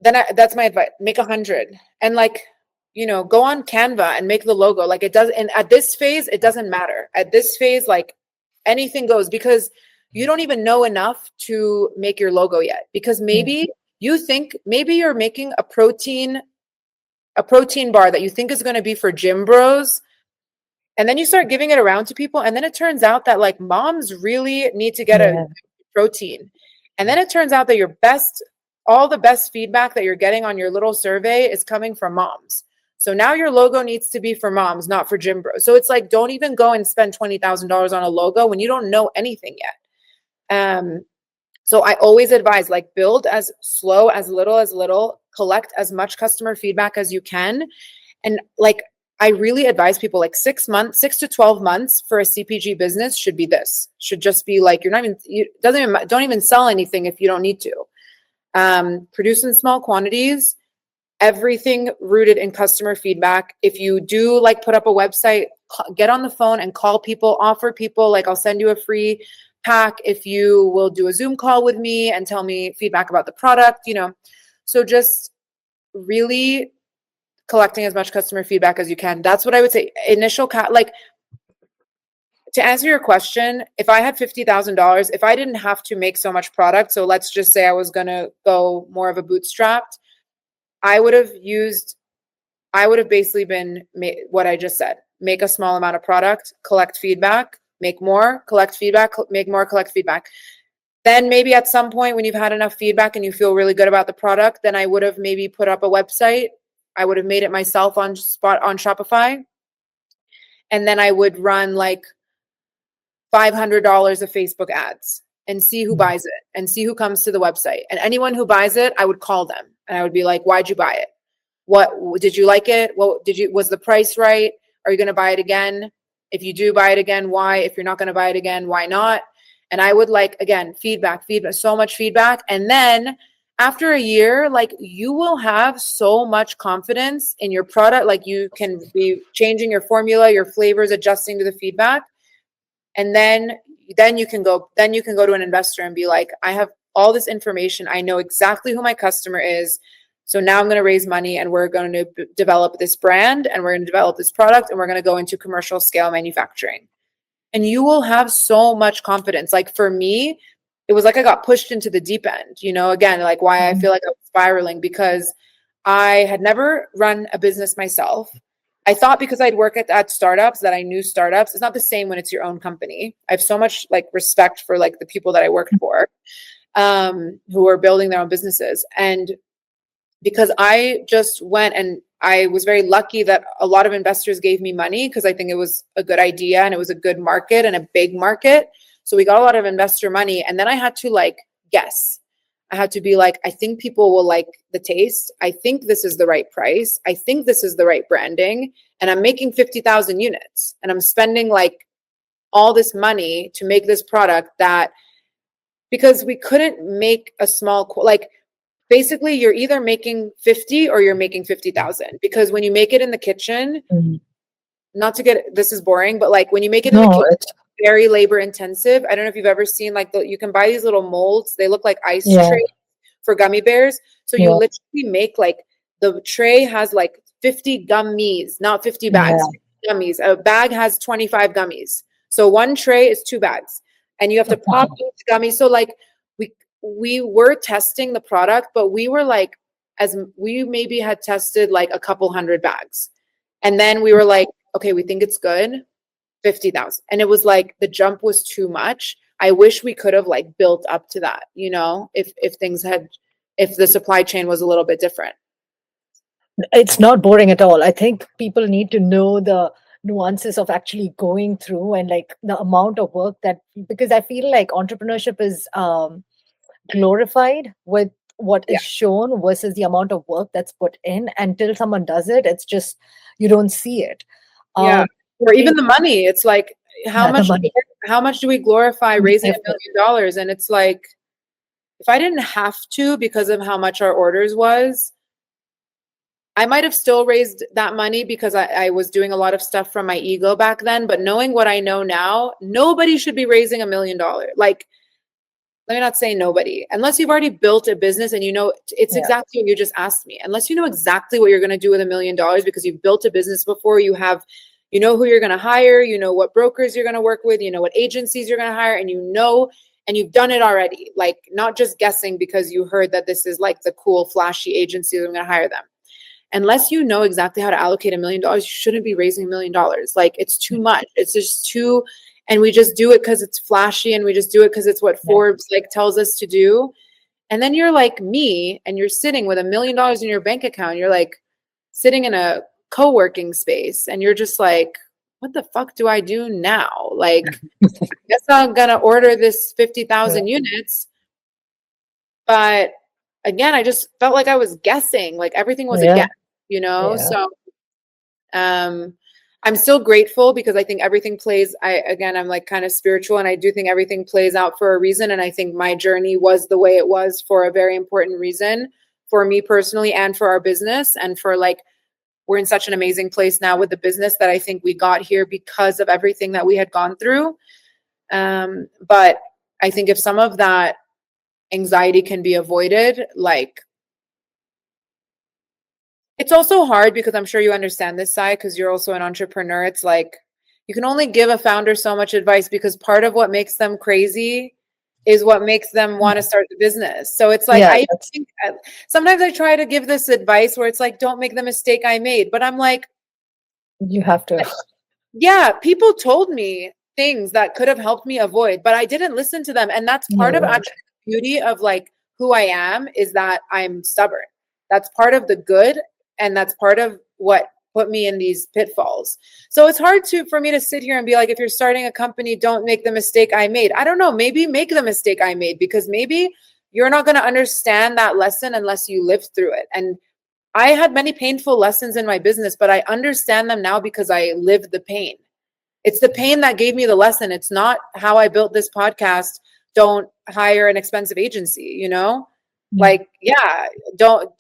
S1: then that's my advice. Make 100 and go on Canva and make the logo. Like it does. And at this phase, it doesn't matter. At this phase, like anything goes because you don't even know enough to make your logo yet. Because maybe you're making a protein bar that you think is going to be for gym bros. And then you start giving it around to people. And then it turns out that like moms really need to get a protein. And then it turns out that all the best feedback that you're getting on your little survey is coming from moms. So now your logo needs to be for moms, not for gym bros. So it's like, don't even go and spend $20,000 on a logo when you don't know anything yet. So I always advise like build as slow, as little, collect as much customer feedback as you can. And like, I really advise people like 6 to 12 months for a CPG business should just be like, don't even sell anything if you don't need to. Produce in small quantities, everything rooted in customer feedback. If you do like put up a website, get on the phone and call people, offer people, like I'll send you a free pack if you will do a Zoom call with me and tell me feedback about the product, So just really collecting as much customer feedback as you can. That's what I would say. To answer your question, if I had $50,000, if I didn't have to make so much product, so let's just say I was going to go more of a bootstrapped, I would have basically been what I just said. Make a small amount of product, collect feedback, make more, collect feedback, make more, collect feedback. Then maybe at some point when you've had enough feedback and you feel really good about the product, then I would have maybe put up a website. I would have made it myself on Shopify. And then I would run like $500 of Facebook ads and see who buys it and see who comes to the website. And anyone who buys it, I would call them and I would be like, why'd you buy it? What did you like it? Was the price right? Are you going to buy it again? If you do buy it again, why? If you're not going to buy it again, why not? And I would feedback, so much feedback. And then after a year, like you will have so much confidence in your product. Like you can be changing your formula, your flavors, adjusting to the feedback. And then you can go to an investor and be like, I have all this information. I know exactly who my customer is. So now I'm going to raise money and we're going to develop this brand and we're going to develop this product and we're going to go into commercial scale manufacturing. And you will have so much confidence. Like for me, it was like I got pushed into the deep end, again, like why I feel like I'm spiraling because I had never run a business myself. I thought because I'd work at startups that I knew startups. It's not the same when it's your own company. I have so much like respect for like the people that I worked for who are building their own businesses. And because I just went and I was very lucky that a lot of investors gave me money because I think it was a good idea and it was a good market and a big market. So we got a lot of investor money. And then I had to like guess. I had to be like, I think people will like the taste. I think this is the right price. I think this is the right branding. And I'm making 50,000 units and I'm spending like all this money to make this product because we couldn't make a basically you're either making 50 or you're making 50,000 because when you make it in the kitchen, this is boring, but like when you make it in the kitchen, it's very labor intensive. I don't know if you've ever seen you can buy these little molds. They look like ice trays for gummy bears. So you literally make like the tray has like 50 gummies, not 50 bags, gummies. A bag has 25 gummies. So one tray is 2 bags. And you have to pop each gummy. So like we were testing the product, but we were like, as we maybe had tested like a couple hundred bags. And then we were like, okay, we think it's good, 50,000. And it was like the jump was too much. I wish we could have like built up to that, you know, if things had, if the supply chain was a little bit different.
S3: It's not boring at all. I think people need to know the nuances of actually going through and like the amount of work that, because I feel like entrepreneurship is glorified with what
S1: Yeah.
S3: is shown versus the amount of work that's put in. Until someone does it, it's just you don't see it.
S1: Yeah.
S3: Um,
S1: Or even the money. It's like,
S3: yeah, the money.
S1: how much do we glorify raising $1
S3: Effort.
S1: million? And it's like, if I didn't have to because of how much our orders was, I might have still raised that money because I was doing a lot of stuff from my ego back then. But knowing what I know now, nobody should be raising $1 million. Like, let me not say nobody, unless you've already built a business and you know it's
S3: Yeah.
S1: exactly what you just asked me. Unless you know exactly what you're going to do with $1 million because you've built a business before, you know who you're going to hire, you know what brokers you're going to work with, you know what agencies you're going to hire, and and you've done it already. Like, not just guessing because you heard that this is like the cool, flashy agency that I'm going to hire them. Unless you know exactly how to allocate $1 million, you shouldn't be raising $1 million. Like, it's too much. It's just too, and we just do it because it's flashy, and we just do it because it's what Forbes like tells us to do. And then you're like me, and you're sitting with $1 million in your bank account. You're like sitting in a co-working space, and you're just like, what the fuck do I do now? Like, I guess I'm gonna order this 50,000 units. But again, I just felt like I was guessing, like everything was a
S3: Yeah.
S1: guess, you know?
S3: Yeah.
S1: So I'm still grateful because I think everything plays, I'm like kind of spiritual, and I do think everything plays out for a reason. And I think my journey was the way it was for a very important reason for me personally and for our business, and for like, we're in such an amazing place now with the business that I think we got here because of everything that we had gone through. But I think if some of that anxiety can be avoided, like, it's also hard because I'm sure you understand this side because you're also an entrepreneur. It's like you can only give a founder so much advice because part of what makes them crazy is what makes them want to start the business. So it's like,
S3: Yeah.
S1: I think sometimes I try to give this advice where it's like, don't make the mistake I made. But I'm like,
S3: You have to.
S1: yeah, people told me things that could have helped me avoid, but I didn't listen to them. And that's part
S3: You
S1: of
S3: won't.
S1: actually the beauty of like who I am, is that I'm stubborn. That's part of the good. And that's part of what put me in these pitfalls. So it's hard for me to sit here and be like, if you're starting a company, don't make the mistake I made. I don't know, maybe make the mistake I made, because maybe you're not going to understand that lesson unless you live through it. And I had many painful lessons in my business, but I understand them now because I lived the pain. It's the pain that gave me the lesson. It's not how I built this podcast. Don't hire an expensive agency, you know?
S3: Yeah.
S1: Like, yeah, don't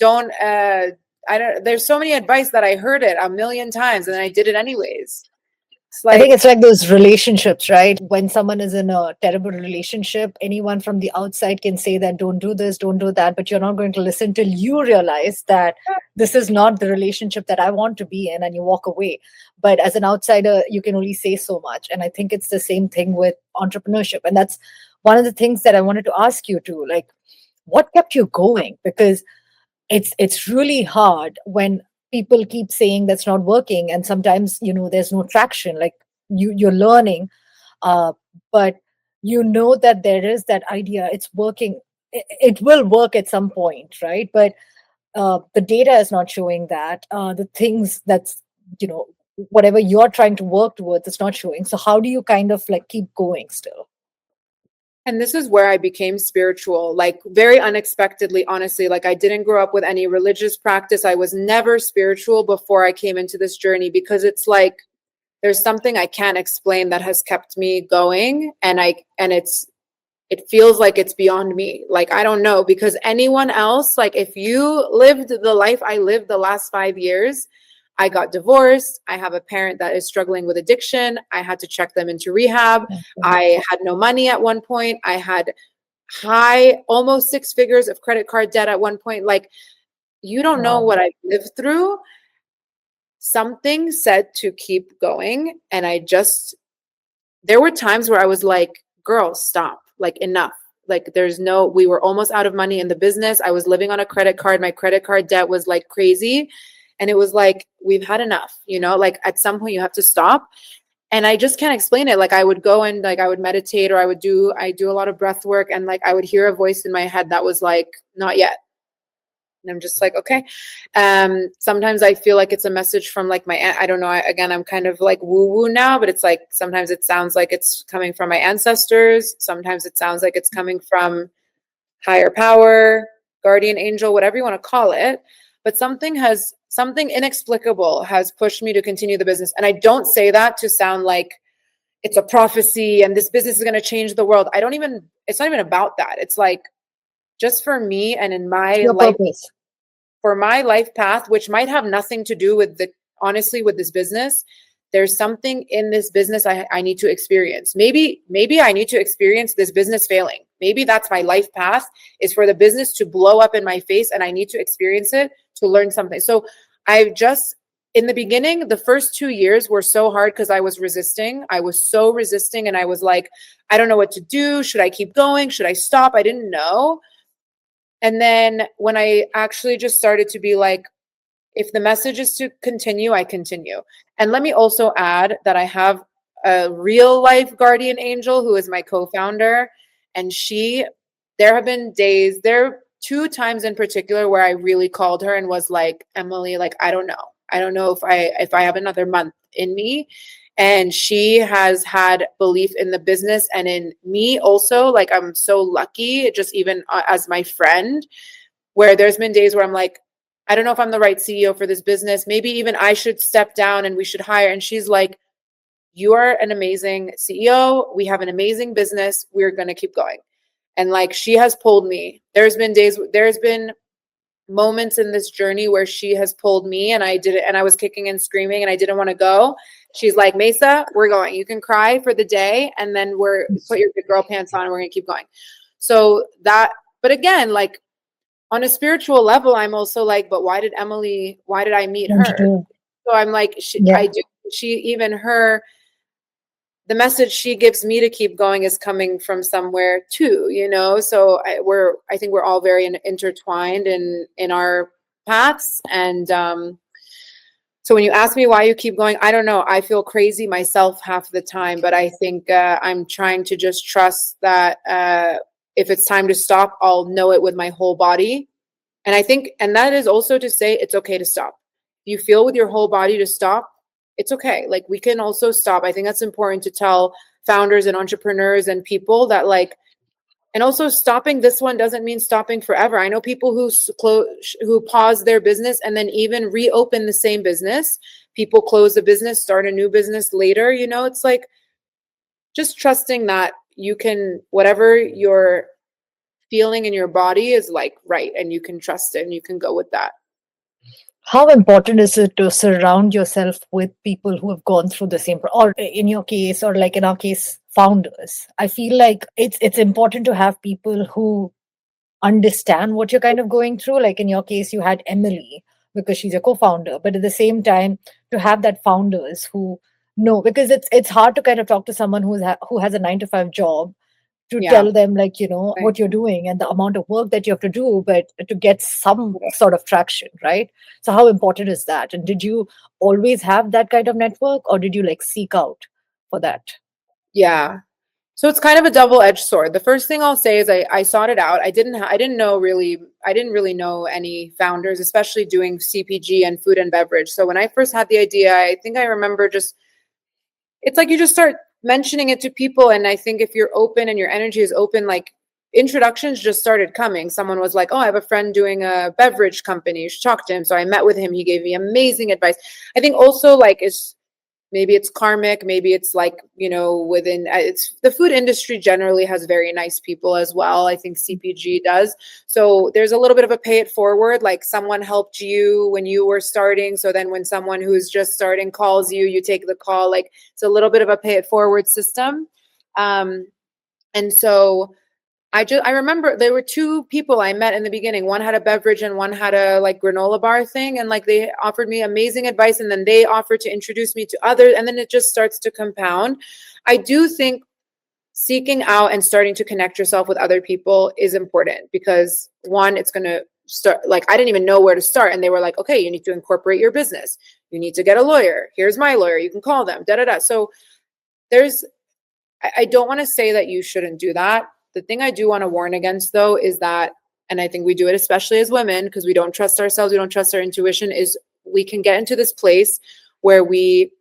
S1: I don't, there's so many advice that I heard it a million times and I did it anyways. It's
S3: I think
S1: like,
S3: it's like those relationships, right? When someone is in a terrible relationship, anyone from the outside can say that don't do this, don't do that, but you're not going to listen till you realize that this is not the relationship that I want to be in, and you walk away. But as an outsider, you can only say so much. And I think it's the same thing with entrepreneurship. And that's one of the things that I wanted to ask you too. Like, what kept you going? Because it's really hard when people keep saying that's not working, and sometimes there's no traction, like you're learning, uh, but that there is that idea, it's working, it will work at some point, right? But the data is not showing that, the things that's you know whatever you're trying to work towards, it's not showing. So how do you kind of like keep going still?
S1: and this is where I became spiritual, like very unexpectedly, honestly. Like, I didn't grow up with any religious practice. I was never spiritual before I came into this journey, because it's like there's something I can't explain that has kept me going. And it feels like it's beyond me. Like, I don't know, because anyone else, like if you lived the life I lived the last 5 years, I got divorced. I have a parent that is struggling with addiction. I had to check them into rehab.
S3: Okay.
S1: I had no money at one point. I had high, almost 6 figures of credit card debt at one point. Like, you don't know
S3: Wow.
S1: what I've lived through. something said to keep going. And there were times where I was like, girl, stop, like enough. Like we were almost out of money in the business. I was living on a credit card. My credit card debt was like crazy. And it was like, we've had enough, like at some point you have to stop. And I just can't explain it. Like I would go and like I would meditate, or I do a lot of breath work, and like I would hear a voice in my head that was like, not yet. And I'm just like, okay. Sometimes I feel like it's a message from like my aunt. I don't know. Again, I'm kind of like woo woo now, but it's like sometimes it sounds like it's coming from my ancestors. Sometimes it sounds like it's coming from higher power, guardian angel, whatever you want to call it. But something inexplicable has pushed me to continue the business. And I don't say that to sound like it's a prophecy and this business is going to change the world. It's not even about that. It's like just for me and in my
S3: Your
S1: life,
S3: purpose.
S1: for my life path, which might have nothing to do with honestly, with this business. There's something in this business I need to experience. Maybe I need to experience this business failing. Maybe that's my life path, is for the business to blow up in my face, and I need to experience it to learn something. So in the beginning, the first 2 years were so hard because I was resisting. I was so resisting, and I was like, I don't know what to do. Should I keep going? Should I stop? I didn't know. And then when I actually just started to be like, if the message is to continue, I continue. And let me also add that I have a real life guardian angel who is my co-founder. And there have been days, there are 2 times in particular where I really called her and was like, Emily, like, I don't know. I don't know if I have another month in me. And she has had belief in the business and in me also. Like, I'm so lucky, just even as my friend, where there's been days where I'm like, I don't know if I'm the right CEO for this business. Maybe even I should step down and we should hire. And she's like, you are an amazing CEO. We have an amazing business. We're going to keep going. And like, she has pulled me. There's been moments in this journey where she has pulled me, and I did it, and I was kicking and screaming and I didn't want to go. She's like, Mayssa, we're going. You can cry for the day, and then put your good girl pants on and we're going to keep going. But again, like, on a spiritual level, I'm also like, but why did I meet
S3: Want to
S1: her?
S3: do.
S1: So I'm like,
S3: Yeah.
S1: the message she gives me to keep going is coming from somewhere too, So I think we're all very intertwined in our paths. And so when you ask me why you keep going, I don't know. I feel crazy myself half the time, but I think I'm trying to just trust that if it's time to stop, I'll know it with my whole body. And I think, and that is also to say it's okay to stop. If you feel with your whole body to stop, it's okay. Like, we can also stop. I think that's important to tell founders and entrepreneurs and people that, like, and also stopping this one doesn't mean stopping forever. I know people who pause their business and then even reopen the same business. People close the business, start a new business later. It's like just trusting that you can, whatever you're feeling in your body is like right, and you can trust it and you can go with that.
S3: How important is it to surround yourself with people who have gone through the same, or in your case, or like in our case, founders? I feel like it's important to have people who understand what you're kind of going through. Like in your case, you had Emily because she's a co-founder, but at the same time, to have that founders who know, because it's hard to kind of talk to someone who has a 9 to 5 job to
S1: Yeah.
S3: tell them, like,
S1: Right.
S3: what you're doing and the amount of work that you have to do, but to get some sort of traction, right? So how important is that? And did you always have that kind of network, or did you like seek out for that?
S1: Yeah. So it's kind of a double-edged sword. The first thing I'll say is I sought it out. I didn't really know any founders, especially doing CPG and food and beverage. So when I first had the idea, I think I remember it's like you just start mentioning it to people. And I think if you're open and your energy is open, like, introductions just started coming. Someone was like, oh, I have a friend doing a beverage company. You should talk to him. So I met with him. He gave me amazing advice. I think also, like, maybe it's karmic, maybe it's like, within it's the food industry generally has very nice people as well. I think CPG does. So there's a little bit of a pay it forward, like someone helped you when you were starting, so then when someone who's just starting calls you, you take the call. Like, it's a little bit of a pay it forward system. And so I remember there were two people I met in the beginning. One had a beverage and one had a like granola bar thing. And like they offered me amazing advice and then they offered to introduce me to others. And then it just starts to compound. I do think seeking out and starting to connect yourself with other people is important because one, it's going to start like I didn't even know where to start. And they were like, okay, you need to incorporate your business. You need to get a lawyer. Here's my lawyer. You can call them, da da da. So there's I don't want to say that you shouldn't do that. The thing I do want to warn against, though, is that, and I think we do it especially as women because we don't trust ourselves, we don't trust our intuition, is we can get into this place where we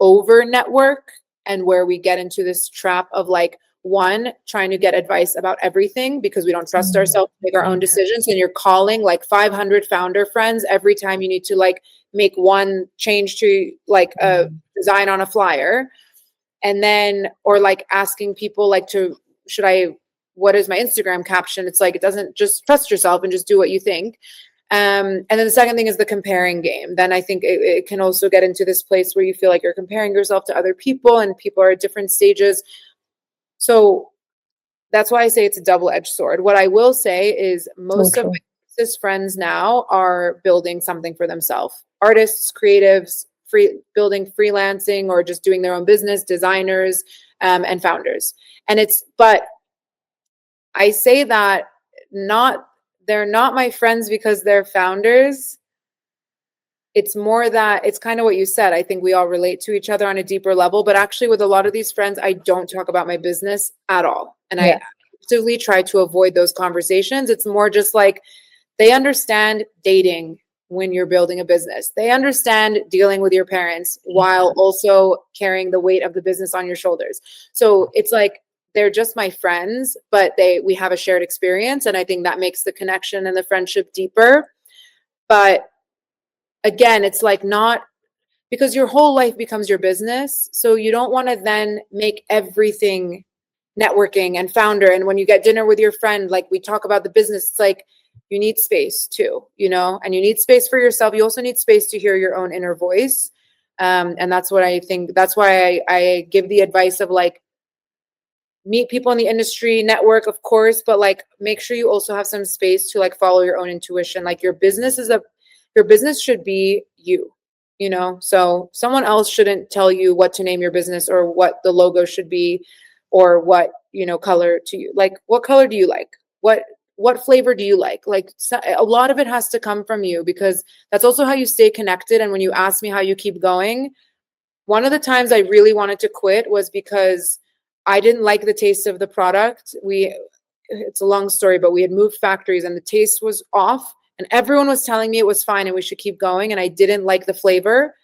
S1: over network and where we get into this trap of like, one, trying to get advice about everything because we don't trust ourselves to make our own decisions. And you're calling like 500 founder friends every time you need to like make one change to like a design on a flyer. And then, or like asking people like what is my Instagram caption? It's like, it doesn't just trust yourself and just do what you think. And then the second thing is the comparing game. Then I think it can also get into this place where you feel like you're comparing yourself to other people and people are at different stages. So that's why I say it's a double-edged sword. What I will say is most of my closest friends now are building something for themselves. Artists, creatives, building freelancing or just doing their own business, designers, and founders. But I say that they're not my friends because they're founders. It's more that it's kind of what you said. I think we all relate to each other on a deeper level, but actually with a lot of these friends, I don't talk about my business at all. And I actively try to avoid those conversations. It's more just like they understand dating when you're building a business. They understand dealing with your parents while also carrying the weight of the business on your shoulders. So it's like they're just my friends, but we have a shared experience. And I think that makes the connection and the friendship deeper. But again, it's like not because your whole life becomes your business. So you don't want to then make everything networking and founder. And when you get dinner with your friend, like we talk about the business, it's like you need space too, and you need space for yourself. You also need space to hear your own inner voice. And that's what I think. That's why I give the advice of like, meet people in the industry, network, of course, but like make sure you also have some space to like follow your own intuition. Like your business should be you, so someone else shouldn't tell you what to name your business or what the logo should be or what, color to you. Like, what color do you like? What flavor do you like? Like a lot of it has to come from you because that's also how you stay connected. And when you ask me how you keep going, one of the times I really wanted to quit was because I didn't like the taste of the product. It's a long story, but we had moved factories and the taste was off and everyone was telling me it was fine and we should keep going. And I didn't like the flavor.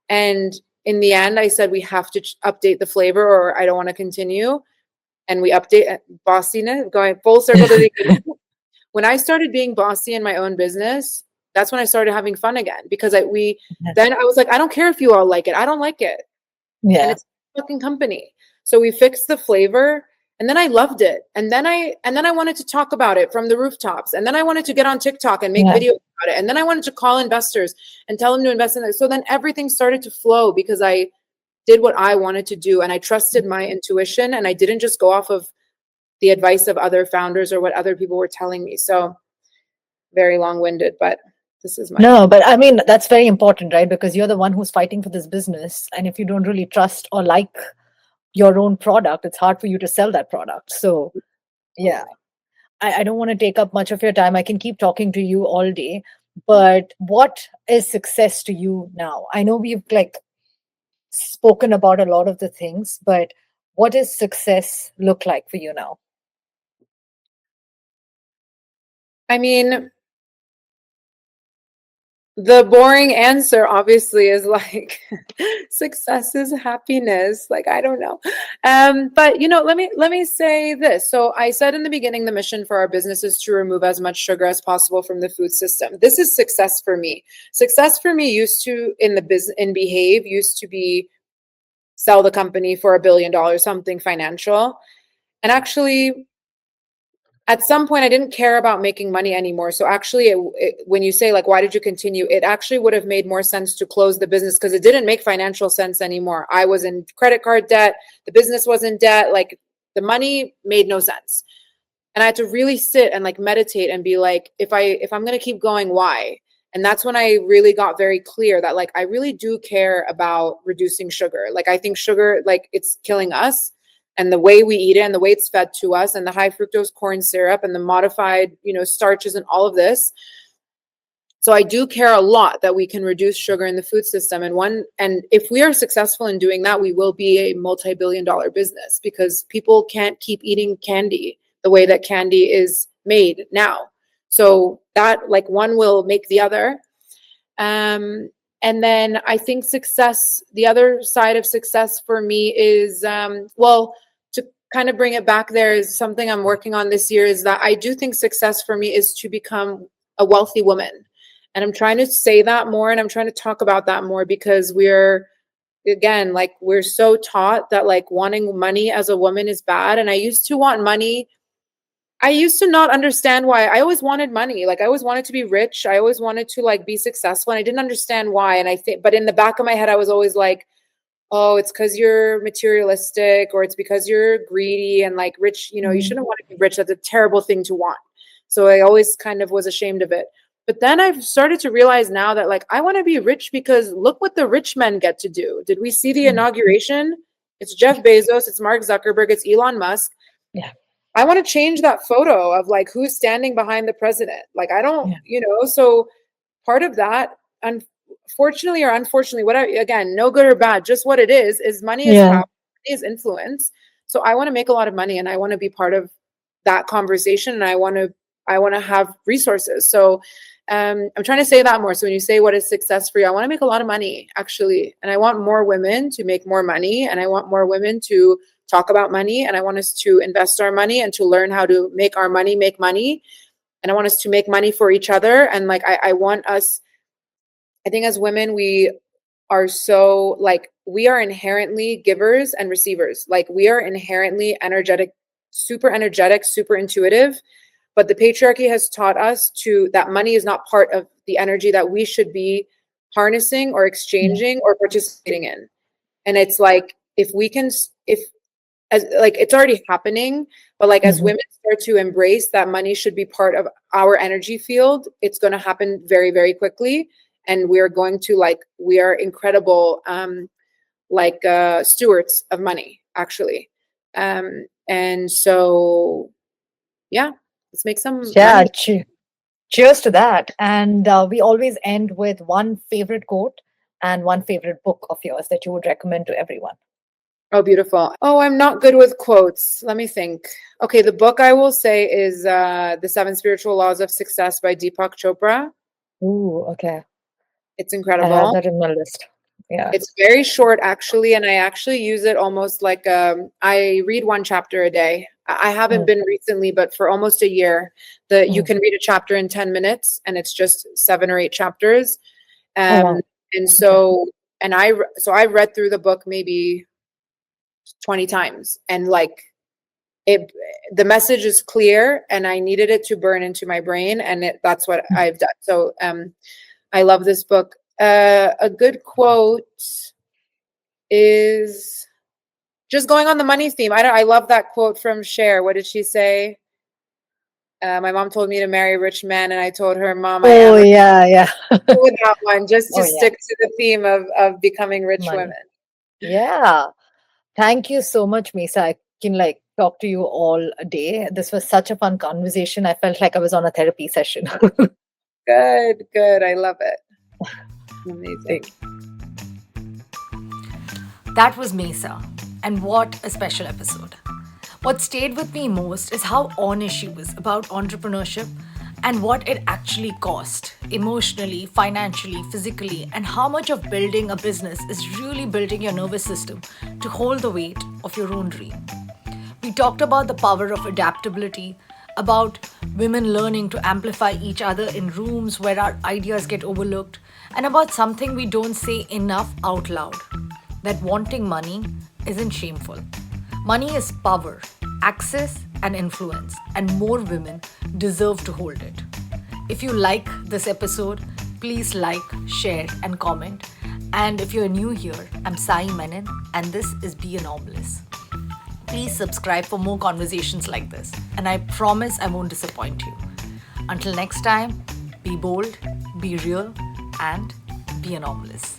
S1: And in the end, I said, we have to update the flavor or I don't want to continue. And we update bossiness, going full circle to the beginning. When I started being bossy in my own business, that's when I started having fun again because then I was like, I don't care if you all like it. I don't like it. And it's a fucking company. So we fixed the flavor and then I loved it. And then I wanted to talk about it from the rooftops. And then I wanted to get on TikTok and make videos about it. And then I wanted to call investors and tell them to invest in it. So then everything started to flow because I did what I wanted to do and I trusted my intuition and I didn't just go off of the advice of other founders or what other people were telling me. So very long-winded, but this is
S3: No, but I mean, that's very important, right? Because you're the one who's fighting for this business. And if you don't really trust or like your own product, it's hard for you to sell that product. So, yeah, I don't want to take up much of your time. I can keep talking to you all day. But what is success to you now? I know we've like spoken about a lot of the things, but what does success look like for you now?
S1: I mean, the boring answer obviously is like success is happiness. Like, I don't know. But let me say this. So I said in the beginning, the mission for our business is to remove as much sugar as possible from the food system. This is success for me. Success for me in Behave used to be sell the company for $1 billion, something financial. And actually, at some point I didn't care about making money anymore. So actually when you say like, why did you continue? It actually would have made more sense to close the business because it didn't make financial sense anymore. I was in credit card debt. The business was in debt. Like the money made no sense. And I had to really sit and like meditate and be like, if I'm going to keep going, why? And that's when I really got very clear that like I really do care about reducing sugar. Like I think sugar, like it's killing us, and the way we eat it and the way it's fed to us, and the high fructose corn syrup and the modified, starches and all of this. So I do care a lot that we can reduce sugar in the food system. And if we are successful in doing that, we will be a multi-billion dollar business, because people can't keep eating candy the way that candy is made now. So that, like, one will make the other. And then I think success, the other side of success for me is, well, to kind of bring it back, there is something I'm working on this year, is that I do think success for me is to become a wealthy woman. And I'm trying to say that more, and I'm trying to talk about that more, because again, like, we're so taught that like wanting money as a woman is bad. And I used to want money. I used to not understand why. I always wanted money. Like I always wanted to be rich. I always wanted to like be successful. And I didn't understand why. And I think, but in the back of my head, I was always like, oh, it's because you're materialistic, or it's because you're greedy and like rich. You
S3: Mm.
S1: shouldn't want to be rich. That's a terrible thing to want. So I always kind of was ashamed of it. But then I've started to realize now that like I want to be rich, because look what the rich men get to do. Did we see the
S3: Mm.
S1: inauguration? It's Jeff Bezos, it's Mark Zuckerberg, it's Elon Musk.
S3: Yeah.
S1: I want to change that photo of like who's standing behind the president. Like I don't,
S3: Yeah.
S1: so part of that, unfortunately or unfortunately, whatever, again, no good or bad, just what it is money is power,
S3: Yeah.
S1: money is influence. So I want to make a lot of money, and I want to be part of that conversation, and I want to have resources. So I'm trying to say that more. So when you say what is success for you, I want to make a lot of money, actually. And I want more women to make more money, and I want more women to talk about money, and I want us to invest our money and to learn how to make our money make money. And I want us to make money for each other. And like I want us, I think as women, we are so like, we are inherently givers and receivers. Like we are inherently energetic, super intuitive. But the patriarchy has taught us that money is not part of the energy that we should be harnessing or
S3: Yeah.
S1: exchanging or participating in. And it's like, if as like, it's already happening, but like as
S3: Mhm.
S1: women start to embrace that money should be part of our energy field, it's going to happen very, very quickly. And we are incredible, stewards of money, actually. And so, yeah, let's make some
S3: Yeah.
S1: money.
S3: Cheers to that. And we always end with one favorite quote and one favorite book of yours that you would recommend to everyone.
S1: Oh, beautiful. Oh, I'm not good with quotes. Let me think. Okay, the book I will say is The Seven Spiritual Laws of Success by Deepak Chopra.
S3: Ooh, okay.
S1: It's
S3: I have
S1: incredible.
S3: that in my list. Yeah.
S1: It's very short, actually, and I actually use it almost like I read one chapter a day. I haven't
S3: Mm.
S1: been recently, but for almost a year, you
S3: Mm.
S1: can read a chapter in 10 minutes, and it's just 7 or 8 chapters.
S3: Oh,
S1: Um,
S3: wow.
S1: and
S3: Okay.
S1: I've read through the book maybe 20 times, and like it, the message is clear, and I needed it to burn into my brain, and that's what
S3: Mm.
S1: I've done. So I love this book. A good quote is just going on the money theme. I love that quote from Cher. What did she say? My mom told me to marry a rich man, and I told her, Mom, I
S3: Oh,
S1: am rich.
S3: yeah, yeah.
S1: With that one, just to
S3: Oh, yeah.
S1: stick to the theme of becoming rich
S3: Money.
S1: women.
S3: Yeah. Thank you so much, Misa. I can like talk to you all day. This was such a fun conversation. I felt like I was on a therapy session.
S1: Good, good. I love it. Amazing.
S3: Thank you.
S2: That was Mayssa, and what a special episode. What stayed with me most is how honest she was about entrepreneurship and what it actually cost emotionally, financially, physically, and how much of building a business is really building your nervous system to hold the weight of your own dream. We talked about the power of adaptability, about women learning to amplify each other in rooms where our ideas get overlooked, and about something we don't say enough out loud, that wanting money isn't shameful. Money is power, access, and influence, and more women deserve to hold it. If you like this episode, please like, share, and comment. And if you're new here, I'm Sai Menon, and this is Be Anomalous. Please subscribe for more conversations like this, and I promise I won't disappoint you. Until next time, be bold, be real, and be anomalous.